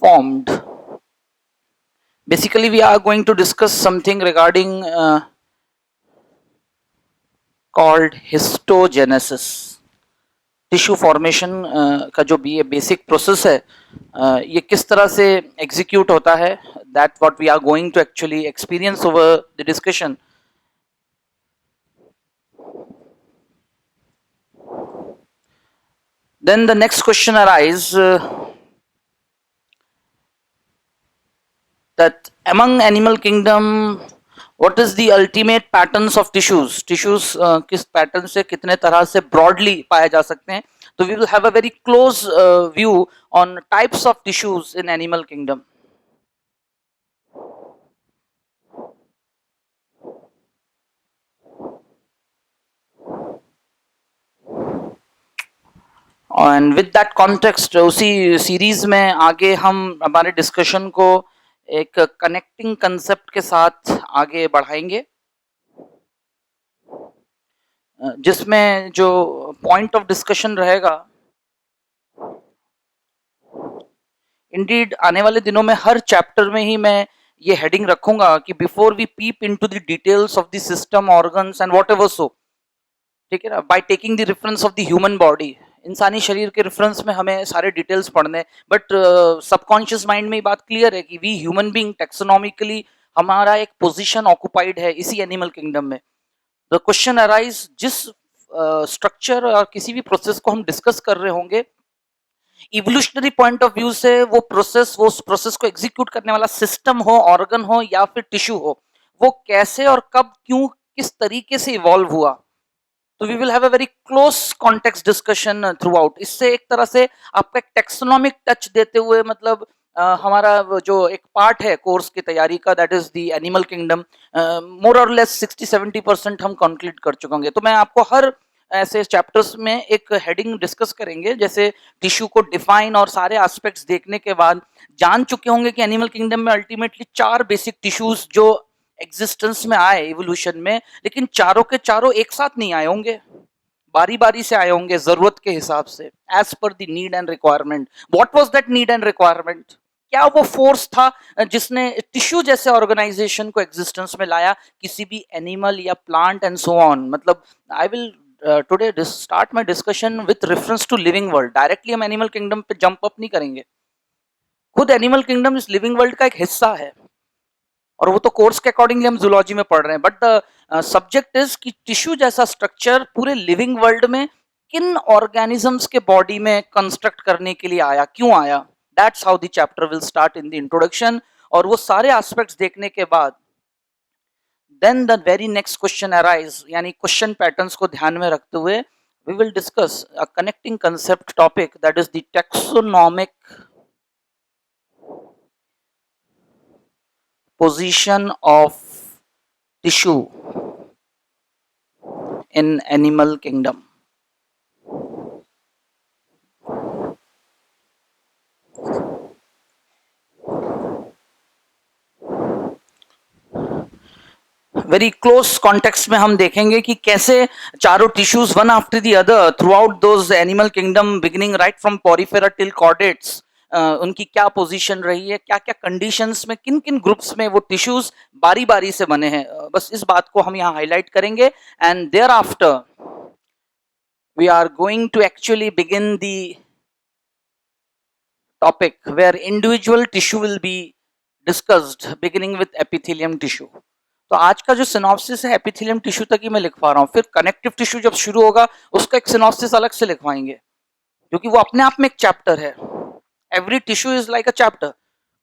formed. Basically, we are going to discuss something regarding called histogenesis. Tissue formation का जो भी ये basic process है, ये किस तरह से एग्जीक्यूट होता है, that what we are going to actually experience over the discussion. Then the next question arises that among animal kingdom, what is the ultimate patterns of tissues? Tissues किस pattern से कितने तरह से broadly पाए जा सकते हैं? तो we will have a very close view on types of tissues in animal kingdom. And with that context उसी सीरीज में आगे हम हमारे डिस्कशन को एक कनेक्टिंग कंसेप्ट के साथ आगे बढ़ाएंगे, जिसमें जो पॉइंट ऑफ डिस्कशन रहेगा, इंडीड आने वाले दिनों में हर चैप्टर में ही मैं ये हेडिंग रखूंगा कि before we peep into the details of the system, organs and whatever so, ठीक है ना, by taking the reference of the human body, इंसानी शरीर के रेफरेंस में हमें सारे डिटेल्स पढ़ने, बट सबकॉन्शियस माइंड में ये बात क्लियर है कि वी ह्यूमन बीइंग टेक्सोनॉमिकली हमारा एक पोजीशन ऑक्युपाइड है इसी एनिमल किंगडम में. द क्वेश्चन अराइज, जिस स्ट्रक्चर और किसी भी प्रोसेस को हम डिस्कस कर रहे होंगे, इवोल्यूशनरी पॉइंट ऑफ व्यू से वो प्रोसेस को एग्जीक्यूट करने वाला सिस्टम हो, ऑर्गन हो या फिर टिश्यू हो, वो कैसे और कब क्यों किस तरीके से इवॉल्व हुआ. तो we will have a very close context discussion throughout. इससे एक तरह से आपका एक टेक्सोनॉमिक टच देते हुए, मतलब हमारा जो एक पार्ट है कोर्स की तैयारी का, that is the animal kingdom, more और लेस 60-70% हम कंप्लीट कर चुके होंगे. तो मैं आपको हर ऐसे चैप्टर्स में एक हेडिंग डिस्कस करेंगे, जैसे टिश्यू को डिफाइन और सारे एस्पेक्ट्स देखने के बाद जान चुके होंगे कि एनिमल किंगडम में अल्टीमेटली 4 बेसिक टिश्यूज जो एग्जिस्टेंस में आए इवोल्यूशन में, लेकिन चारों के चारों एक साथ नहीं आए होंगे, बारी बारी से आए होंगे जरूरत के हिसाब से, as per the need and requirement. What was that need and requirement? क्या वो फोर्स था जिसने टिश्यू जैसे ऑर्गेनाइजेशन को एग्जिस्टेंस में लाया, किसी भी एनिमल या प्लांट एंड सो ऑन. मतलब I will today start my discussion with reference to living world. Directly हम एनिमल किंगडम पे जंप अप नहीं करेंगे. खुद एनिमल किंगडम इस लिविंग वर्ल्ड का एक हिस्सा है, और वो तो कोर्स के अकॉर्डिंगली हम जूलॉजी में पढ़ रहे हैं, बट द सब्जेक्ट इज कि टिश्यू जैसा स्ट्रक्चर पूरे लिविंग वर्ल्ड में किन ऑर्गेनिजम्स के बॉडी में कंस्ट्रक्ट करने के लिए आया, क्यों आया. That's how the chapter will start in the introduction. और वो सारे एस्पेक्ट्स देखने के बाद then the very next question arise, यानी क्वेश्चन पैटर्न्स को ध्यान में रखते हुए we will discuss a connecting concept topic, that is the taxonomic position of tissue in animal kingdom. Very close context में हम देखेंगे कि कैसे चारों tissues one after the other throughout those animal kingdom, beginning right from Porifera till chordates, उनकी क्या position रही है, क्या क्या कंडीशंस में, किन किन ग्रुप्स में वो टिश्यूज बारी बारी से बने हैं. बस इस बात को हम यहाँ हाईलाइट करेंगे. And thereafter we are going to actually begin the topic where individual tissue will be discussed, beginning with epithelium tissue. तो आज का जो सिनॉप्सिस है एपिथेलियम टिश्यू तक ही मैं लिखवा रहा हूँ, फिर कनेक्टिव टिश्यू जब शुरू होगा उसका एक सिनॉप्सिस अलग से लिखवाएंगे, क्योंकि वो अपने आप में एक चैप्टर है. Every tissue is like a chapter.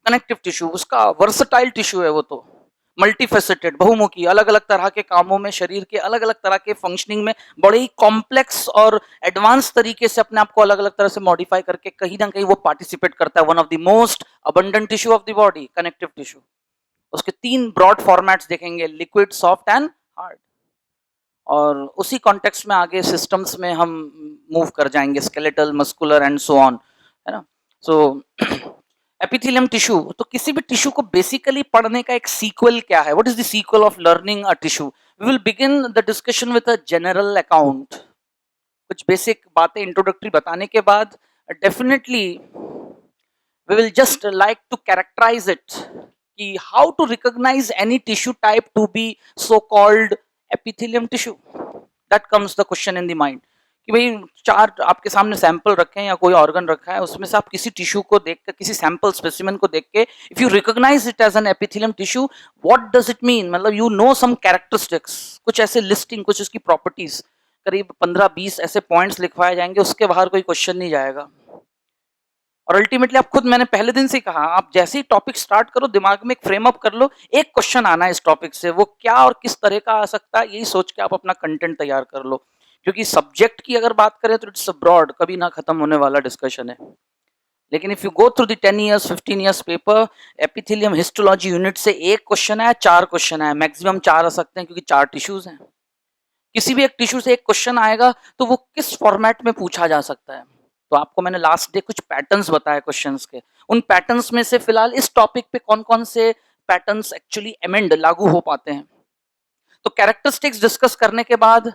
Connective tissue उसका वर्सटाइल टिश्यू है, वो तो मल्टीफेसेटेड, बहुमुखी, अलग अलग तरह के कामों में, शरीर के अलग अलग तरह के फंक्शनिंग में बड़े ही कॉम्प्लेक्स और एडवांस तरीके से अपने आप को अलग अलग तरह से मॉडिफाई करके कहीं ना कहीं वो पार्टिसिपेट करता है. One of the most abundant tissue of the body, connective tissue. उसके 3 ब्रॉड फॉर्मेट्स देखेंगे, लिक्विड, सॉफ्ट एंड हार्ड. और उसी कॉन्टेक्स्ट में आगे सिस्टम्स में हम मूव कर जाएंगे, skeletal, muscular and so on, है ना. सो एपिथेलियम टिश्यू, तो किसी भी टिश्यू को बेसिकली पढ़ने का एक सीक्वल क्या है, what is the sequel of learning a tissue. We will begin the discussion with a general account. कुछ बेसिक बातें इंट्रोडक्टरी बताने के बाद definitely we will just like to characterize it कि how to recognize any tissue type to be so called epithelium tissue. That comes the question in the mind कि भाई चार आपके सामने सैंपल रखे हैं या कोई ऑर्गन रखा है, उसमें से आप किसी टिश्यू को देख कर, किसी सैंपल स्पेसिमेन को देख के if you recognize it as an epithelium tissue, what does it mean? मतलब यू नो सम कैरेक्टरिस्टिक्स, कुछ ऐसे लिस्टिंग, कुछ उसकी प्रॉपर्टीज, करीब 15-20 ऐसे पॉइंट्स लिखवाए जाएंगे, उसके बाहर कोई क्वेश्चन नहीं जाएगा। और अल्टीमेटली आप खुद, मैंने पहले दिन से ही कहा, आप जैसे ही टॉपिक स्टार्ट करो दिमाग में एक फ्रेम अप कर लो, एक क्वेश्चन आना है इस टॉपिक से, वो क्या और किस तरह का आ सकता है, यही सोच के आप अपना कंटेंट तैयार कर लो। क्योंकि सब्जेक्ट की अगर बात करें तो इट्स ब्रॉड, कभी ना खत्म होने वाला डिस्कशन है। लेकिन if you go through the 10 years 15 years paper, epithelium histology unit से एक क्वेश्चन आया, 4 क्वेश्चन आया, मैक्सिमम 4 आ सकते हैं क्योंकि 4 टिश्यूज हैं। किसी भी एक टिश्यू से एक क्वेश्चन आएगा तो वो किस फॉर्मेट में पूछा जा सकता है। तो आपको मैंने लास्ट डे कुछ पैटर्न्स बताए क्वेश्चंस के, उन पैटर्न्स में से फिलहाल इस टॉपिक पे कौन कौन से पैटर्न्स एक्चुअली एमेंड लागू हो पाते हैं। तो कैरेक्टरिस्टिक्स डिस्कस करने के बाद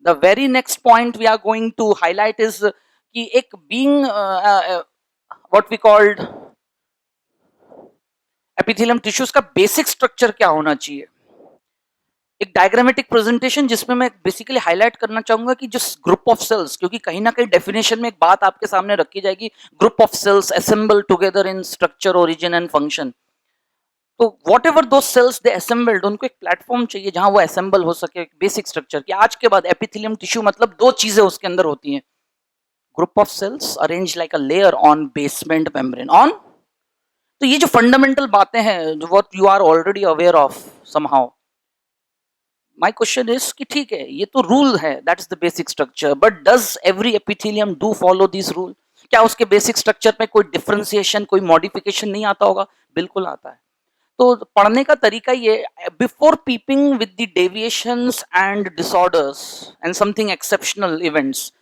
the very next point we are going to highlight is कि एक being what we called epithelium tissues का बेसिक स्ट्रक्चर क्या होना चाहिए। एक डायग्रामेटिक प्रेजेंटेशन जिसमें मैं बेसिकली हाईलाइट करना चाहूंगा कि जिस ग्रुप ऑफ सेल्स, क्योंकि कहीं ना कहीं डेफिनेशन में एक बात आपके सामने रखी जाएगी, group of cells assemble together in structure, origin and function. तो वॉट एवर दो सेल्स दे असेंबल्ड, उनको एक प्लेटफॉर्म चाहिए जहां वो असेंबल हो सके बेसिक स्ट्रक्चर की। आज के बाद एपिथेलियम टिश्यू मतलब दो चीजें उसके अंदर होती हैं, group of cells arrange like a layer on basement membrane on. तो ये जो फंडामेंटल बातें हैं, what you are already aware of somehow, my question is कि ठीक है ये तो रूल है, that is the basic structure, but does every epithelium do follow this rule? क्या उसके बेसिक स्ट्रक्चर में कोई डिफरेंशिएशन, कोई मॉडिफिकेशन नहीं आता होगा? बिल्कुल आता है। तो पढ़ने का तरीका ये, before peeping with the deviations and disorders and something exceptional events,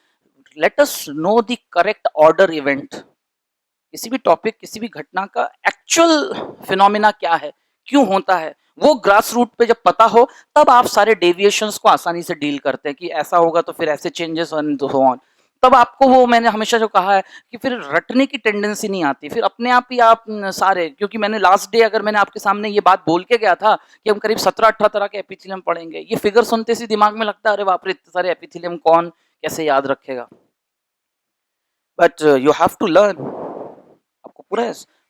let us know the correct order event. किसी भी टॉपिक, किसी भी घटना का एक्चुअल फिनोमिना क्या है, क्यों होता है, वो ग्रास रूट पे जब पता हो तब आप सारे डेविएशंस को आसानी से डील करते हैं कि ऐसा होगा तो फिर ऐसे चेंजेस एंड सो ऑन। तब आपको, वो मैंने हमेशा जो कहा है कि फिर रटने की टेंडेंसी नहीं आती, फिर अपने आप ही आप सारे, क्योंकि मैंने लास्ट डे अगर मैंने आपके सामने ये बात बोल के गया था कि हम करीब 17-18 तरह के एपिथेलियम पढ़ेंगे, ये फिगर सुनते से दिमाग में लगता है अरे बाप रे इतने सारे एपिथेलियम कौन कैसे याद रखेगा। But you have to learn. आपको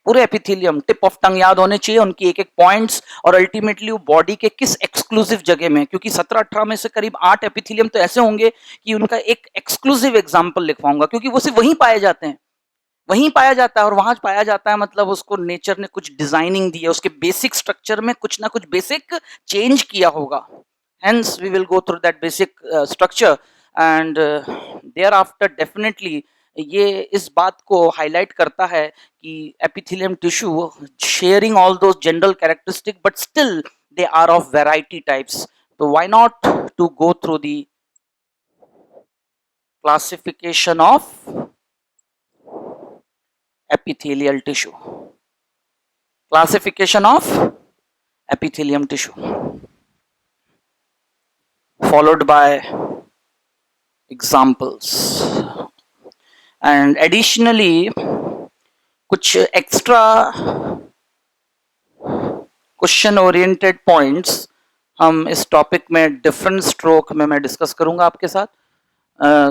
पूरे एपिथेलियम टिप ऑफ टंग याद होने चाहिए, उनकी एक एक पॉइंट्स, और अल्टीमेटली वो बॉडी के किस एक्सक्लूसिव जगह में, क्योंकि 17-18 में से करीब 8 एपिथेलियम तो ऐसे होंगे कि उनका एक एक्सक्लूसिव एग्जांपल लिखवाऊंगा, क्योंकि वो सिर्फ वहीं पाए जाते हैं, वहीं पाया जाता है। और वहां पाया जाता है मतलब उसको नेचर ने कुछ डिजाइनिंग दी है, उसके बेसिक स्ट्रक्चर में कुछ ना कुछ बेसिक चेंज किया होगा। Hence we will go through that basic structure and thereafter definitely ये इस बात को हाईलाइट करता है कि epithelium tissue sharing all those general characteristic but still they are of variety types. तो why not to go through the classification of epithelial tissue. Classification of epithelium tissue, followed by examples, and additionally कुछ extra question oriented points हम इस topic में different stroke में मैं discuss करूंगा आपके साथ,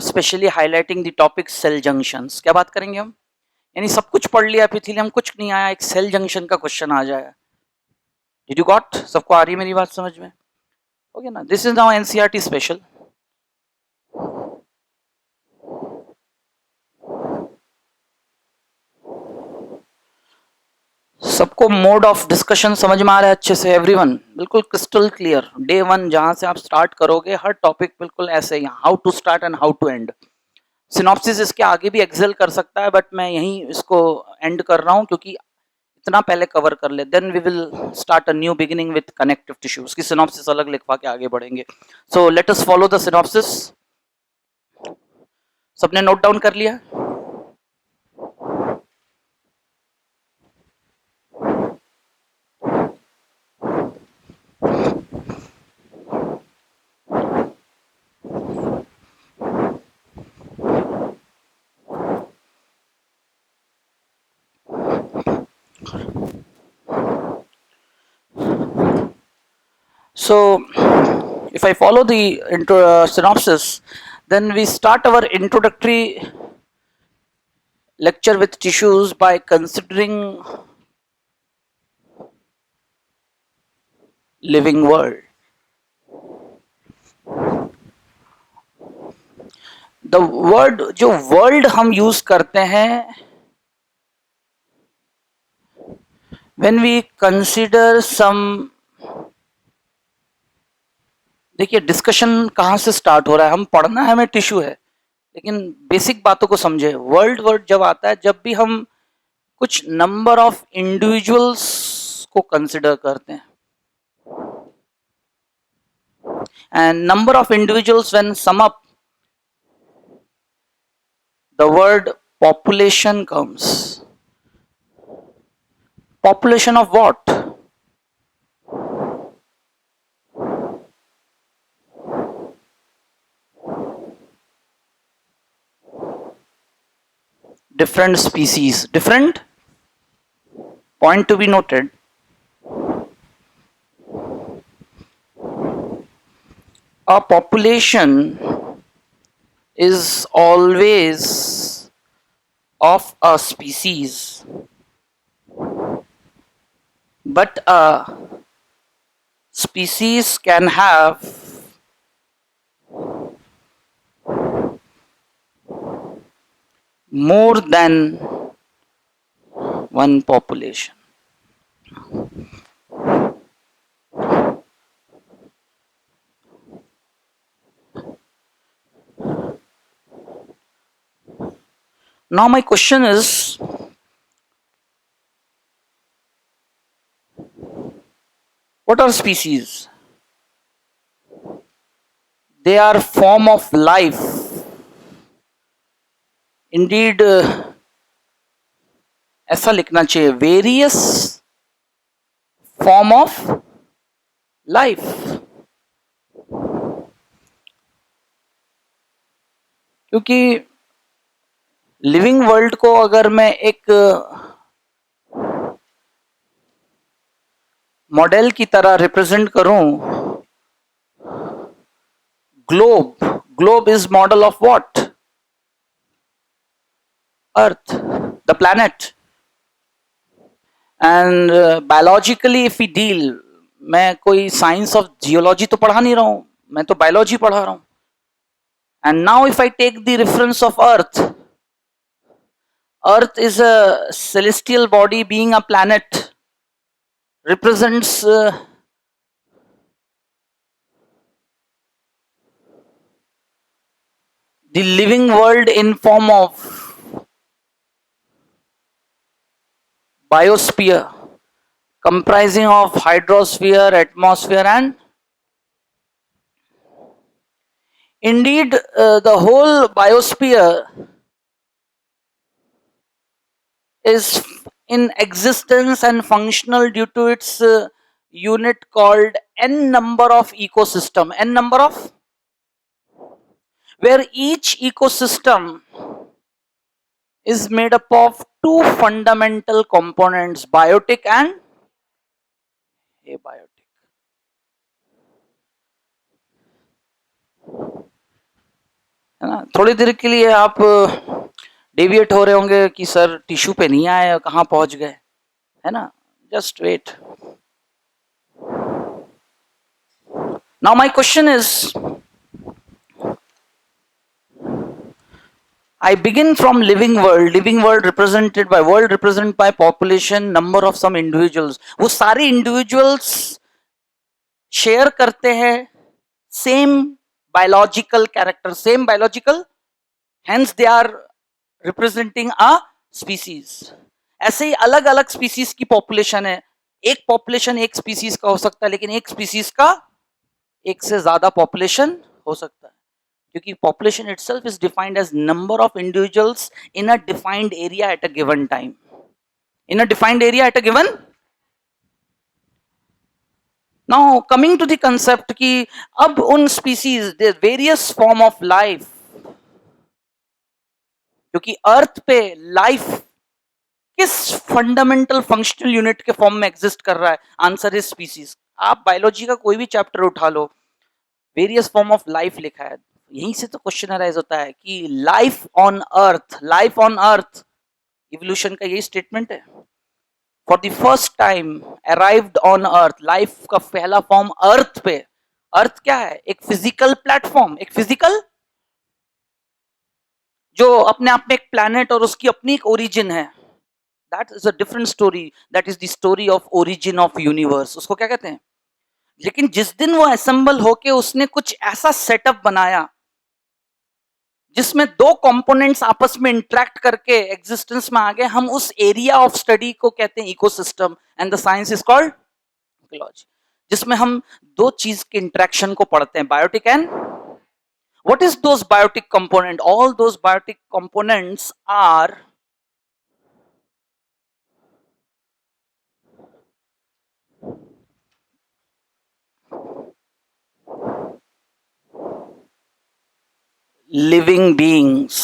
specially highlighting the topic cell junctions. क्या बात करेंगे हम, यानी सब कुछ पढ़ लिया एपिथेलियम, कुछ नहीं आया, एक सेल जंक्शन का क्वेश्चन आ जाएगा। Did you got? सबको आ रही है मेरी बात समझ में? ओके ना, this is now NCERT special. सबको मोड ऑफ डिस्कशन समझ में आ रहा है अच्छे से? एवरीवन बिल्कुल क्रिस्टल क्लियर? डे 1 जहां से आप स्टार्ट करोगे हर टॉपिक बिल्कुल ऐसे ही, how to start and how to end. Synopsis इसके आगे भी एक्सेल कर सकता है, बट मैं यहीं इसको एंड कर रहा हूं क्योंकि इतना पहले कवर कर ले, then we will start a new beginning with connective tissue. उसकी सिनॉप्सिस अलग लिखवा के आगे बढ़ेंगे। So let us follow the synopsis. सबने नोट डाउन कर लिया? So if I follow the synopsis, then we start our introductory lecture with tissues by considering living world. The word जो वर्ल्ड हम यूज करते हैं when we consider some, देखिए discussion कहाँ से स्टार्ट हो रहा है, हम पढ़ना है हमें टिश्यू है, लेकिन बेसिक बातों को समझे. वर्ल्ड वर्ड जब आता है जब भी हम कुछ नंबर ऑफ इंडिविजुअल्स को कंसिडर करते हैं, and number of individuals when sum up the word population comes. Population of what? Different species. Different? Point to be noted. A population is always of a species, but a species can have more than one population. Now my question is, what are species? They are form of life. Indeed, ऐसा लिखना चाहिए, various form of life. क्योंकि living world को अगर मैं एक model की तरह रिप्रेजेंट करूं, globe is model of what? Earth, the planet. And biologically if we deal, मैं कोई साइंस ऑफ जियोलॉजी तो पढ़ा नहीं रहा हूं, मैं तो बायोलॉजी पढ़ा रहा हूं. And now if I take the reference of Earth is a celestial body, being a planet, represents the living world in form of biosphere, comprising of hydrosphere, atmosphere, and indeed the whole biosphere is in existence and functional due to its unit called n number of ecosystem, n number of, where each ecosystem is made up of two fundamental components, biotic and abiotic. है ना, थोड़ी देर के लिए आप deviate हो रहे होंगे कि सर टिश्यू पे नहीं आए, कहाँ पहुंच गए, है ना. Just wait. Now my question is, I begin from living world represented by population, number of some individuals. वो सारे individuals share करते हैं same biological character, same biological, hence they are representing a species. ऐसे ही अलग अलग species की population है. एक population एक species का हो सकता है, लेकिन एक species का एक से ज्यादा population हो सकता है, क्योंकि population itself is defined as number of individuals in a defined area at a given time. In a defined area at a given. Now coming to the concept कि अब उन species, the various form of life, क्योंकि अर्थ पे life किस fundamental functional unit के form में exist कर रहा है, आंसर इज स्पीसीज. आप बायोलॉजी का कोई भी चैप्टर उठा लो, वेरियस फॉर्म ऑफ लाइफ लिखा है, यहीं से तो क्वेश्चन अराइज होता है कि लाइफ ऑन अर्थ, इवोल्यूशन का यही स्टेटमेंट है। For the first time arrived on earth, life का पहला फॉर्म अर्थ पे। अर्थ क्या है? एक फिजिकल प्लेटफॉर्म, एक फिजिकल जो अपने आप में एक प्लैनेट और उसकी अपनी एक ओरिजिन है। That is a different story, that is the story of origin of universe, उसको क्या कहते हैं। लेकिन जिस दिन वो असेंबल होके उसने कुछ ऐसा सेटअप बनाया जिसमें दो कंपोनेंट्स आपस में इंटरेक्ट करके एग्जिस्टेंस में आ गए, हम उस एरिया ऑफ स्टडी को कहते हैं ecosystem, and the science is called ecology, जिसमें हम दो चीज के इंटरेक्शन को पढ़ते हैं, biotic and what is those biotic component? All those biotic components are living beings,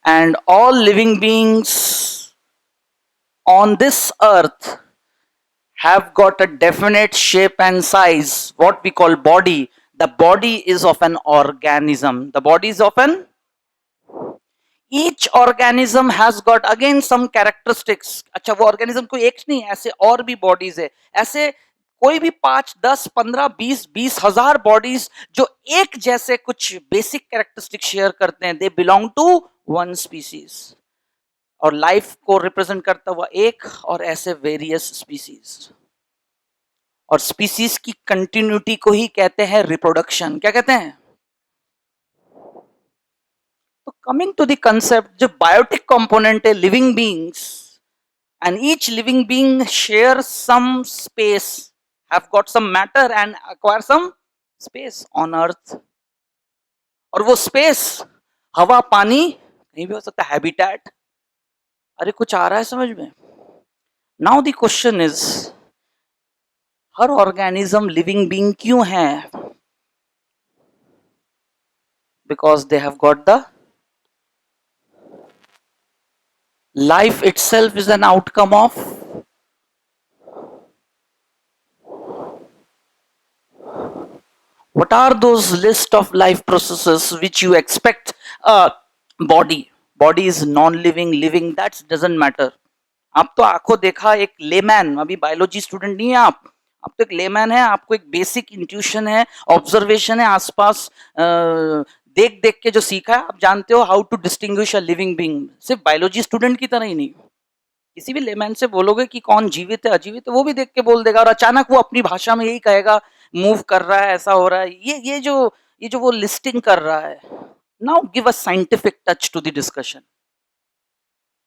and all living beings on this earth have got a definite shape and size, what we call body. The body is of an organism. The body is of an, each organism has got again some characteristics. अच्छा, वो organism कोई एक नहीं, ऐसे और भी bodies है, ऐसे कोई भी 5, 10, 15, 20 हजार बॉडीज जो एक जैसे कुछ बेसिक कैरेक्टरिस्टिक शेयर करते हैं, they belong to one species, और लाइफ को रिप्रेजेंट करता हुआ एक, और ऐसे वेरियस स्पीसीज, और स्पीसीज की कंटिन्यूटी को ही कहते हैं रिप्रोडक्शन। क्या कहते हैं? तो कमिंग टू द कंसेप्ट, जो बायोटिक कंपोनेंट है living beings, and each living being share some space, have got some matter and acquire some space on earth, और वो स्पेस हवा पानी कहीं भी हो सकता है, हैबिटेट। अरे कुछ आ रहा है समझ में? Now the question is, her organism living being क्यों है? Because they have got the life itself is an outcome of what are those list of life processes which you expect a body is non-living, living, that doesn't matter। आप तो आंखों देखा एक layman, अभी biology student नहीं है आप तो एक लेमैन है, आपको एक बेसिक इंट्यूशन है, ऑब्जर्वेशन है आसपास, देख देख के जो सीखा है, आप जानते हो how to distinguish a living being. सिर्फ बायोलॉजी स्टूडेंट की तरह ही नहीं, किसी भी लेमैन से बोलोगे कि कौन जीवित है अजीवित है, वो भी देख के बोल देगा, और अचानक वो अपनी भाषा में यही कहेगा, मूव कर रहा है, ऐसा हो रहा है, ये जो वो लिस्टिंग कर रहा है। Now give a scientific touch to the discussion.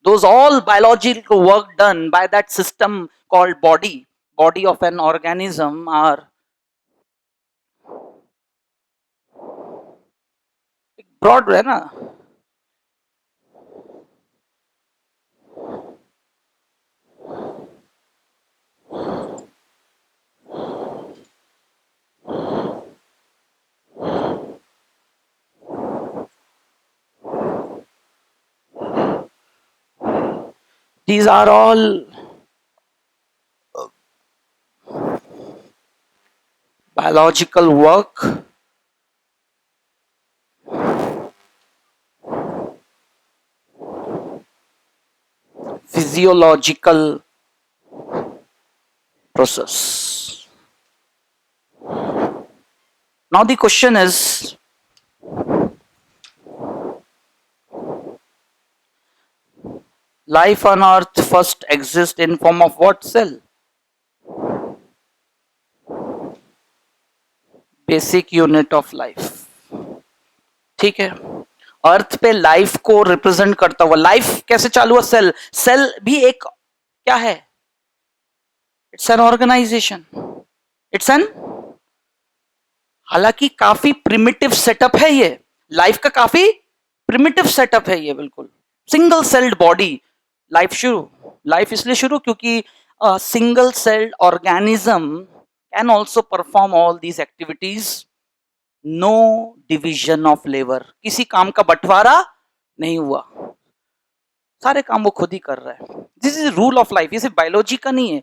Those all biological work done by that system called body of an organism are broad है ना। These are all biological work, physiological process. Now the question is, life on earth first exists in form of what cell? Basic unit of life। ठीक है, अर्थ पे life को represent करता हुआ, life कैसे चालू हुआ? सेल भी एक क्या है? It's an organization, it's an, हालांकि काफी प्रिमिटिव सेटअप है ये, लाइफ का काफी प्रिमिटिव सेटअप है ये, बिल्कुल सिंगल सेल्ड बॉडी। लाइफ इसलिए शुरू क्योंकि single celled organism can also perform all these activities, no division of labour, किसी काम का बंटवारा नहीं हुआ। सारे काम वो खुद ही कर रहा है। This is rule of life, ये सिर्फ बायोलॉजी का नहीं है।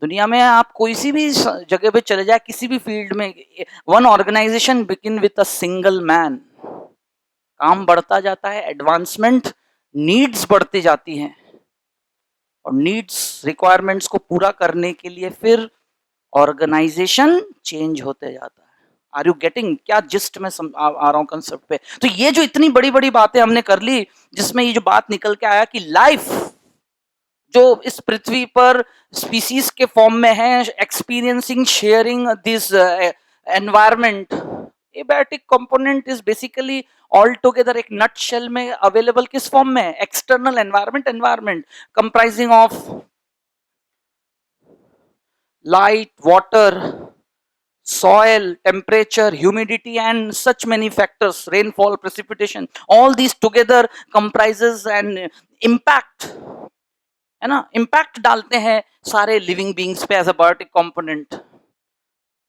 दुनिया में आप कोई सी भी जगह पे चले जाए, किसी भी फील्ड में, one organization begin with a single man. काम बढ़ता जाता है, एडवांसमेंट, नीड्स बढ़ती जाती हैं, और नीड्स रिक्वायरमेंट्स को पूरा करने के लिए फिर ऑर्गेनाइजेशन चेंज होते जाता है। आर यू गेटिंग क्या जिस्ट में आ रहा हूं कंसेप्ट पे? तो ये जो इतनी बड़ी बड़ी बातें हमने कर ली, जिसमें ये जो बात निकल के आया कि लाइफ जो इस पृथ्वी पर स्पीसीज के फॉर्म में है, experiencing sharing this environment, abiotic component is basically all together एक नट शेल में अवेलेबल किस फॉर्म में है? External environment, environment comprising of light, water, soil, temperature, humidity, and such many factors, rainfall, precipitation, all these together comprises an impact, है ना? Impact डालते हैं सारे लिविंग बींग्स पे एज अ बायोटिक कंपोनेंट,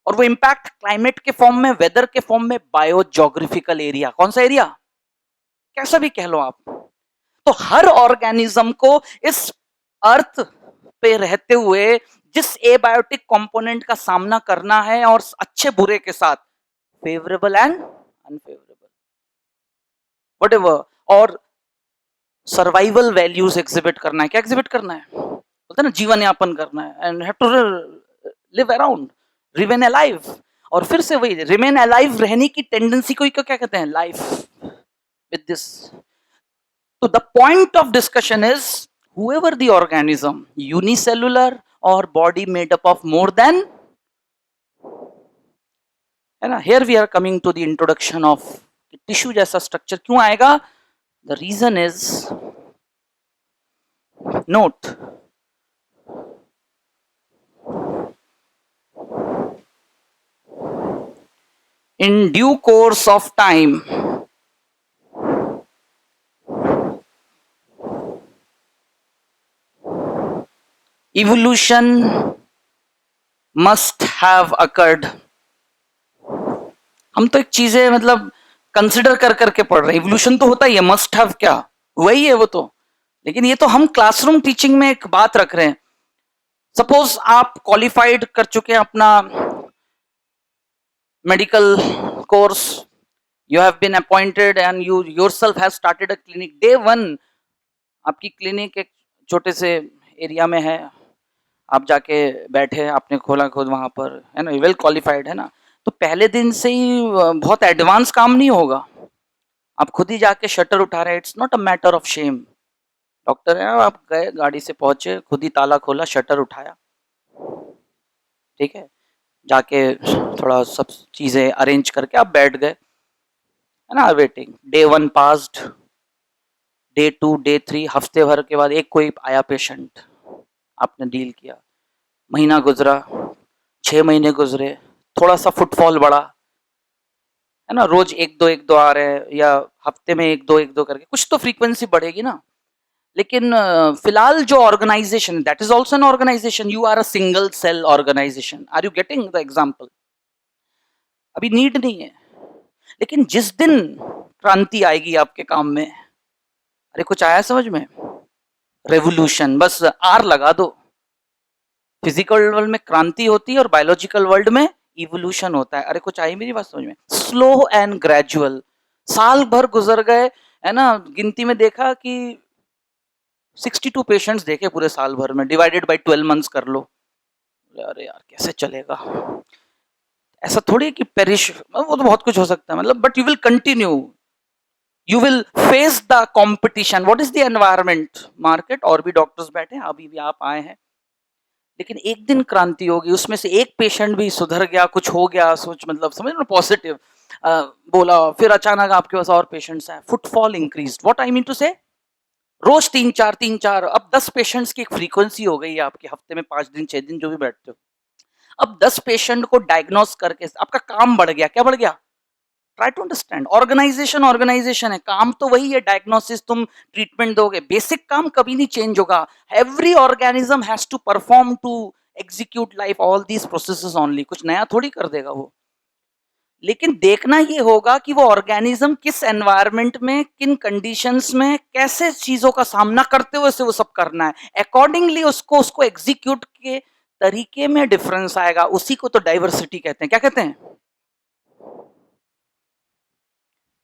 और वो इम्पैक्ट क्लाइमेट के form में, वेदर के फॉर्म में, बायोजोग्राफिकल एरिया, कौन सा एरिया, कैसा भी कह लो आप। तो हर ऑर्गेनिज्म को इस अर्थ पे रहते हुए जिस एबायोटिक कंपोनेंट का सामना करना है, और अच्छे बुरे के साथ, फेवरेबल एंड अनफेवरेबल, व्हाटएवर, और सर्वाइवल वैल्यूज एग्जिबिट करना है। क्या एग्जिबिट करना है? बोलते हैं ना, जीवन यापन करना है, and have to live around, remain alive. और फिर से वही रिमेन अलाइव रहने की टेंडेंसी को क्या कहते हैं? लाइफ। विद दिस, तो the point of discussion is whoever the organism, unicellular or body made up of more than, है ना? Here we are coming to the introduction of tissue जैसा स्ट्रक्चर क्यों आएगा? The reason is, note, in due course of time, evolution must have occurred. हम तो एक चीजें मतलब कंसिडर कर करके पढ़ रहे हैं, इवोल्यूशन तो होता ही है, मस्ट हैव क्या वही है वो तो, लेकिन ये तो हम क्लासरूम टीचिंग में एक बात रख रहे हैं। सपोज आप क्वालिफाइड कर चुके हैं अपना medical course, you have been appointed and you yourself have started a clinic. Day 1 आपकी क्लिनिक एक छोटे से एरिया में है, आप जाके बैठे, आपने खोला खुद वहां पर, है ना, वेल क्वालिफाइड, है ना। तो पहले दिन से ही बहुत एडवांस काम नहीं होगा, आप खुद ही जाके शटर उठा रहे हैं। It's not a matter of shame. Doctor है, आप गए, गाड़ी से पहुंचे, खुद ही ताला खोला, शटर उठाया, ठीक है, जाके थोड़ा सब चीजें अरेंज करके आप बैठ गए, है ना, waiting. Day 1 passed, day 2, day 3, हफ्ते भर के बाद एक कोई आया पेशेंट, आपने डील किया, महीना गुजरा, 6 महीने गुजरे, थोड़ा सा फुटफॉल बढ़ा, है ना, रोज एक दो आ रहे हैं, या हफ्ते में एक दो करके, कुछ तो फ्रीक्वेंसी बढ़ेगी ना। लेकिन फिलहाल जो organization, that is also an organization, you are a single cell organization. Are you getting the example? अभी नीड नहीं है, लेकिन जिस दिन क्रांति आएगी आपके काम में, अरे कुछ आया समझ में, रेवोल्यूशन, बस आर लगा दो। फिजिकल वर्ल्ड में क्रांति होती है और बायोलॉजिकल वर्ल्ड में इवोल्यूशन होता है। अरे कुछ आई मेरी बात समझ में? स्लो एंड ग्रेजुअल, साल भर गुजर गए, है ना, गिनती में देखा कि 62 पेशेंट्स देखे पूरे साल भर में, डिवाइडेड बाय 12 मंथ्स कर लो। अरे यार कैसे चलेगा? ऐसा थोड़ी कि पेरिश, वो तो बहुत कुछ हो सकता है, मतलब, but you will continue, you will face the competition. What is the environment? Market. और भी डॉक्टर्स बैठे हैं, अभी भी आप आए हैं, लेकिन एक दिन क्रांति होगी, उसमें से एक पेशेंट भी सुधर गया, कुछ हो गया, सोच मतलब समझ लो पॉजिटिव बोला, फिर अचानक आपके पास और पेशेंट्स आए, footfall increase. What I mean to say, रोज 3-4, अब 10 पेशेंट्स की एक फ्रीक्वेंसी हो गई है आपके, हफ्ते में 5 दिन 6 दिन जो भी बैठते हो। अब 10 पेशेंट को डायग्नोस करके आपका काम बढ़ गया। क्या बढ़ गया? Try to understand. ऑर्गेनाइजेशन है, काम तो वही है, डायग्नोसिस, तुम ट्रीटमेंट दोगे, बेसिक काम कभी नहीं चेंज होगा। Every organism has to perform to execute life, all these processes only, कुछ नया थोड़ी कर देगा वो। लेकिन देखना ये होगा कि वो ऑर्गेनिज्म किस एनवायरनमेंट में, किन कंडीशंस में, कैसे चीजों का सामना करते हुए से वो सब करना है, अकॉर्डिंगली उसको उसको एग्जीक्यूट के तरीके में डिफरेंस आएगा। उसी को तो डाइवर्सिटी कहते हैं। क्या कहते हैं?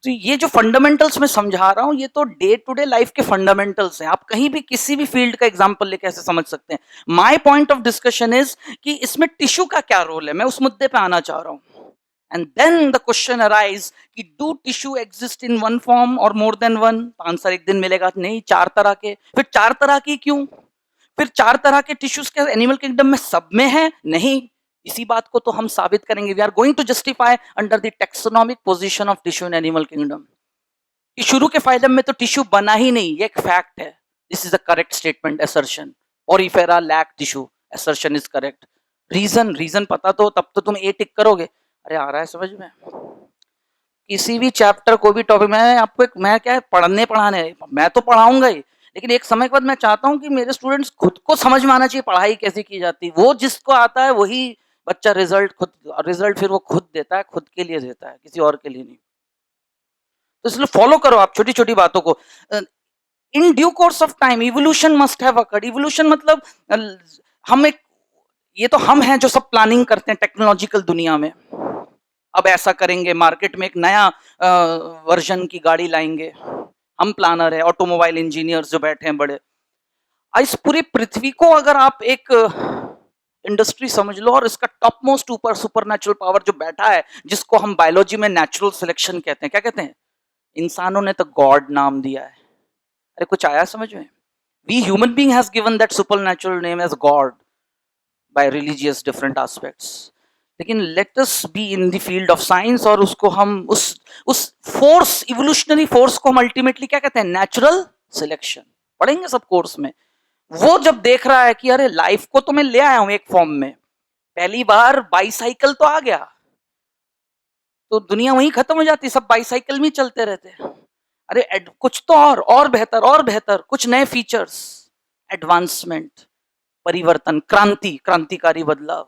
तो ये जो फंडामेंटल्स मैं समझा रहा हूं, ये तो डे टू डे लाइफ के फंडामेंटल्स हैं। आप कहीं भी किसी भी फील्ड का एग्जांपल लेके ऐसे समझ सकते हैं। My point of discussion is कि इसमें टिश्यू का क्या रोल है, मैं उस मुद्दे पे आना चाह रहा हूं। And then the question arise कि do tissue exist in one form और मोर देन वन? आंसर एक दिन मिलेगा नहीं, चार तरह के। फिर चार तरह की क्यों? फिर चार तरह के टिश्यूज के एनिमल किंगडम में सब में है? नहीं। इसी बात को तो हम साबित करेंगे। We are going to justify under the taxonomic position of tissue in animal kingdom कि शुरू के फाइलम में तो टिश्यू बना ही नहीं, ये एक फैक्ट है। This is a correct statement assertion. Porifera lack tissue, assertion is correct. Reason, reason पता तो तब तो तुम ए टिक करोगे। अरे आ रहा है समझ में? किसी भी चैप्टर को भी टॉपिक में आपको एक, मैं क्या है पढ़ने पढ़ाने, मैं तो पढ़ाऊंगा ही, लेकिन एक समय के बाद मैं चाहता हूं कि मेरे स्टूडेंट्स खुद को समझ में आना चाहिए पढ़ाई कैसे की जाती है। वो जिसको आता है वही बच्चा रिजल्ट खुद, रिजल्ट फिर वो खुद देता है, खुद के लिए देता है, किसी और के लिए नहीं। तो इसलिए फॉलो करो आप छोटी छोटी बातों को। In due course of time evolution must have occurred. Evolution मतलब हम एक, ये तो हम हैं जो सब प्लानिंग करते हैं टेक्नोलॉजिकल दुनिया में। अब ऐसा करेंगे, मार्केट में एक नया वर्जन की गाड़ी लाएंगे। हम प्लानर है, ऑटोमोबाइल इंजीनियर्स जो बैठे हैं बड़े। इस पूरी पृथ्वी को अगर आप एक इंडस्ट्री समझ लो, और इसका टॉप मोस्ट ऊपर सुपर नेचुरल पावर जो बैठा है, जिसको हम बायोलॉजी में नेचुरल सिलेक्शन कहते हैं, क्या कहते हैं? इंसानों ने तो गॉड नाम दिया है। अरे कुछ आया समझ में? We human being has given that super natural name as God by religious different aspects. लेकिन let us be in the field of science, और उसको हम उस फोर्स, इवोल्यूशनरी फोर्स को हम अल्टीमेटली क्या कहते हैं? Natural selection. पढ़ेंगे सब कोर्स में। वो जब देख रहा है कि अरे लाइफ को तो मैं ले आया हूं एक फॉर्म में, पहली बार बाईसाइकिल तो आ गया, तो दुनिया वहीं खत्म हो जाती, सब बाईसाइकिल में चलते रहते। अरे कुछ तो और बेहतर, और बेहतर, कुछ नए फीचर्स, एडवांसमेंट, परिवर्तन, क्रांति, क्रांतिकारी बदलाव।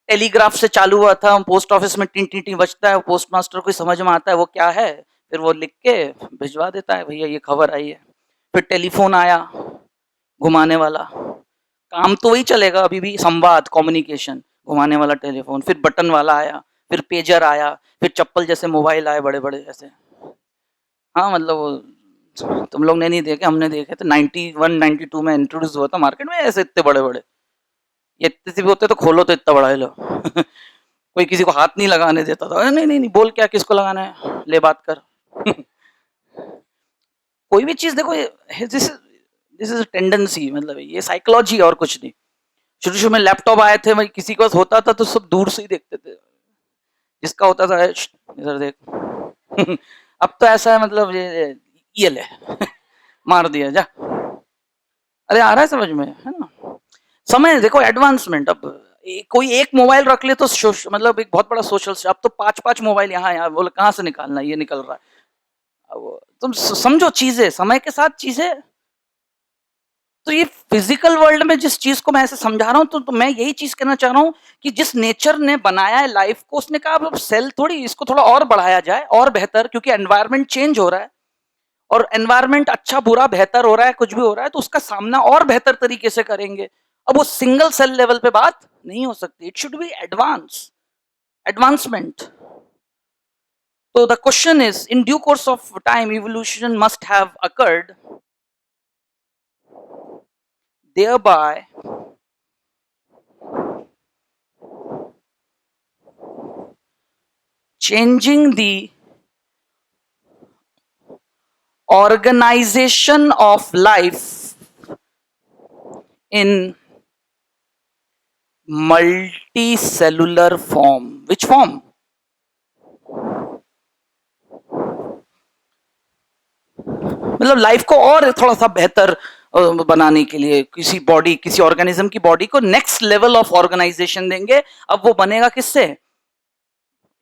टेलीग्राफ से चालू हुआ था, पोस्ट ऑफिस में टी टी टी बजता है, पोस्ट मास्टर को समझ में आता है वो क्या है, फिर वो लिख के भिजवा देता है, भैया ये खबर आई है। फिर टेलीफोन आया, घुमाने वाला, काम तो वही चलेगा अभी भी, संवाद, कम्युनिकेशन, घुमाने वाला टेलीफोन। फिर बटन वाला आया, फिर पेजर आया, फिर चप्पल जैसे मोबाइल आए बड़े बड़े ऐसे। हाँ मतलब वो तुम लोग ने नहीं देखे, हमने देखे थे। 91 92 में इंट्रोड्यूस हुआ था मार्केट में, ऐसे इतने बड़े बड़े। ये इतने से भी होते तो खोलो तो इतना बड़ा है लो। कोई किसी को हाथ नहीं लगाने देता था। नहीं नहीं नहीं, बोल क्या, किसको लगाना है, ले बात कर। कोई भी चीज देखो, दिस इज टेंडेंसी, मतलब ये साइकोलॉजी और कुछ नहीं। शुरू शुरू में लैपटॉप आए थे, किसी के पास होता था तो सब दूर से ही देखते थे, जिसका होता था इधर देख। अब तो ऐसा है, मतलब ये ले, मार दिया जा। अरे आ रहा है समझ में, है ना? समय देखो, एडवांसमेंट। अब कोई एक मोबाइल रख ले तो मतलब एक बहुत बड़ा सोशल। अब तो पांच पांच मोबाइल यहाँ यहाँ, बोले कहाँ से निकालना, ये निकल रहा है। अब तुम समझो चीजें, समय के साथ चीजें। तो ये फिजिकल वर्ल्ड में जिस चीज को मैं ऐसे समझा रहा हूँ, तो मैं यही चीज कहना चाह रहा हूँ कि जिस नेचर ने बनाया है लाइफ को, उसने कहा अब सेल थोड़ी, इसको थोड़ा और बढ़ाया जाए और बेहतर, क्योंकि एनवायरनमेंट चेंज हो रहा है, और एनवायरनमेंट अच्छा बुरा बेहतर हो रहा है, कुछ भी हो रहा है, तो उसका सामना और बेहतर तरीके से करेंगे। अब वो सिंगल सेल लेवल पे बात नहीं हो सकती, इट शुड बी एडवांसमेंट। तो the question is, in due course of time evolution must have occurred, thereby changing the organization of life in multicellular form. Which form? मतलब लाइफ को और थोड़ा सा बेहतर बनाने के लिए किसी बॉडी, किसी ऑर्गेनिज्म की बॉडी को नेक्स्ट लेवल ऑफ ऑर्गेनाइजेशन देंगे। अब वो बनेगा किससे?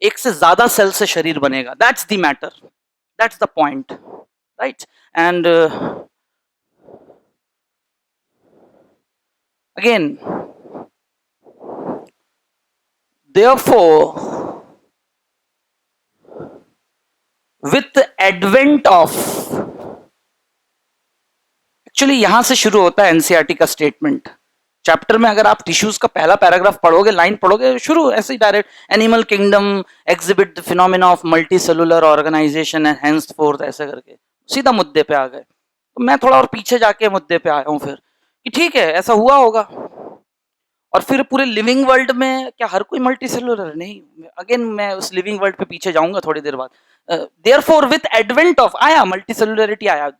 एक से ज्यादा सेल से शरीर बनेगा। That's the matter, that's the point, right? And again, therefore with advent of, actually यहां से शुरू होता है एनसीईआरटी का स्टेटमेंट। चैप्टर में अगर आप टिश्यूज का पहला पैराग्राफ पढ़ोगे, लाइन पढ़ोगे, शुरू ऐसे ही direct, animal kingdom exhibit the phenomena of multi cellular organization and henceforth, ऐसे करके सीधा मुद्दे पे आ गए। तो मैं थोड़ा और पीछे जाके मुद्दे पे आया हूं फिर कि ठीक है ऐसा हुआ होगा। और फिर पूरे लिविंग वर्ल्ड में क्या हर कोई मल्टी सेलुलर नहीं? अगेन मैं उस लिविंग वर्ल्ड पे पीछे जाऊंगा थोड़ी देर बाद। देयरफॉर विथ एडवेंट ऑफ, आया मल्टी सेलुलरिटी, आया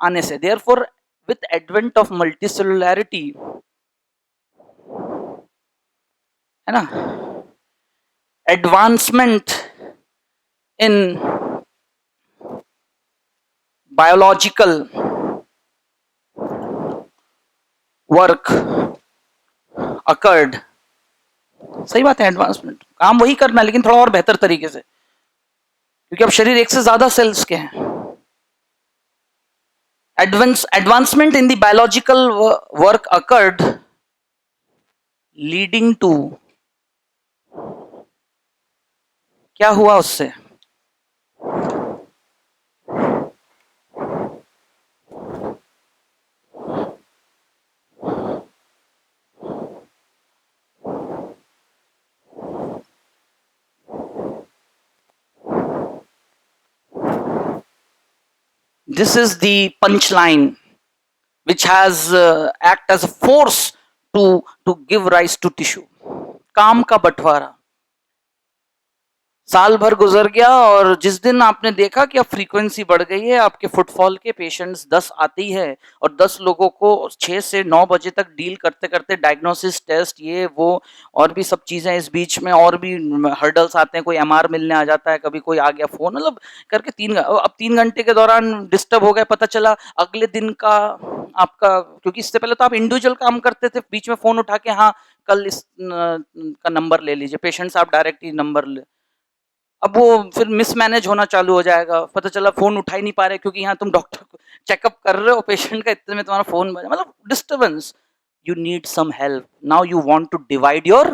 आने से, therefore with advent of multi cellularity, है ना, advancement in biological work occurred. सही बात है, एडवांसमेंट, काम वही करना है लेकिन थोड़ा और बेहतर तरीके से, क्योंकि अब शरीर एक से ज्यादा सेल्स के हैं। Advancement in the biological work occurred leading to, क्या हुआ उससे? This is the punchline which has act as a force to give rise to tissue. काम का बंटवारा। साल भर गुजर गया और जिस दिन आपने देखा कि अब फ्रीक्वेंसी बढ़ गई है, आपके फुटफॉल के पेशेंट्स 10 आती है और 10 लोगों को 6 से 9 बजे तक डील करते करते डायग्नोसिस टेस्ट ये वो और भी सब चीजें, इस बीच में और भी हर्डल्स आते हैं, कोई एमआर मिलने आ जाता है, कभी कोई आ गया फोन, मतलब करके अब 3 घंटे के दौरान डिस्टर्ब हो गए, पता चला अगले दिन का आपका, क्योंकि इससे पहले तो आप इंडिविजुअल काम करते थे, बीच में फोन उठा के हाँ कल इस का नंबर ले लीजिए, पेशेंट से आप डायरेक्ट ही नंबर ले, अब वो फिर मिसमैनेज होना चालू हो जाएगा, पता चला फोन उठा ही नहीं पा रहे क्योंकि यहाँ तुम डॉक्टर को चेकअप कर रहे हो पेशेंट का, इतने में तुम्हारा फोन बजा, मतलब disturbance. You need some help now, you want to divide your,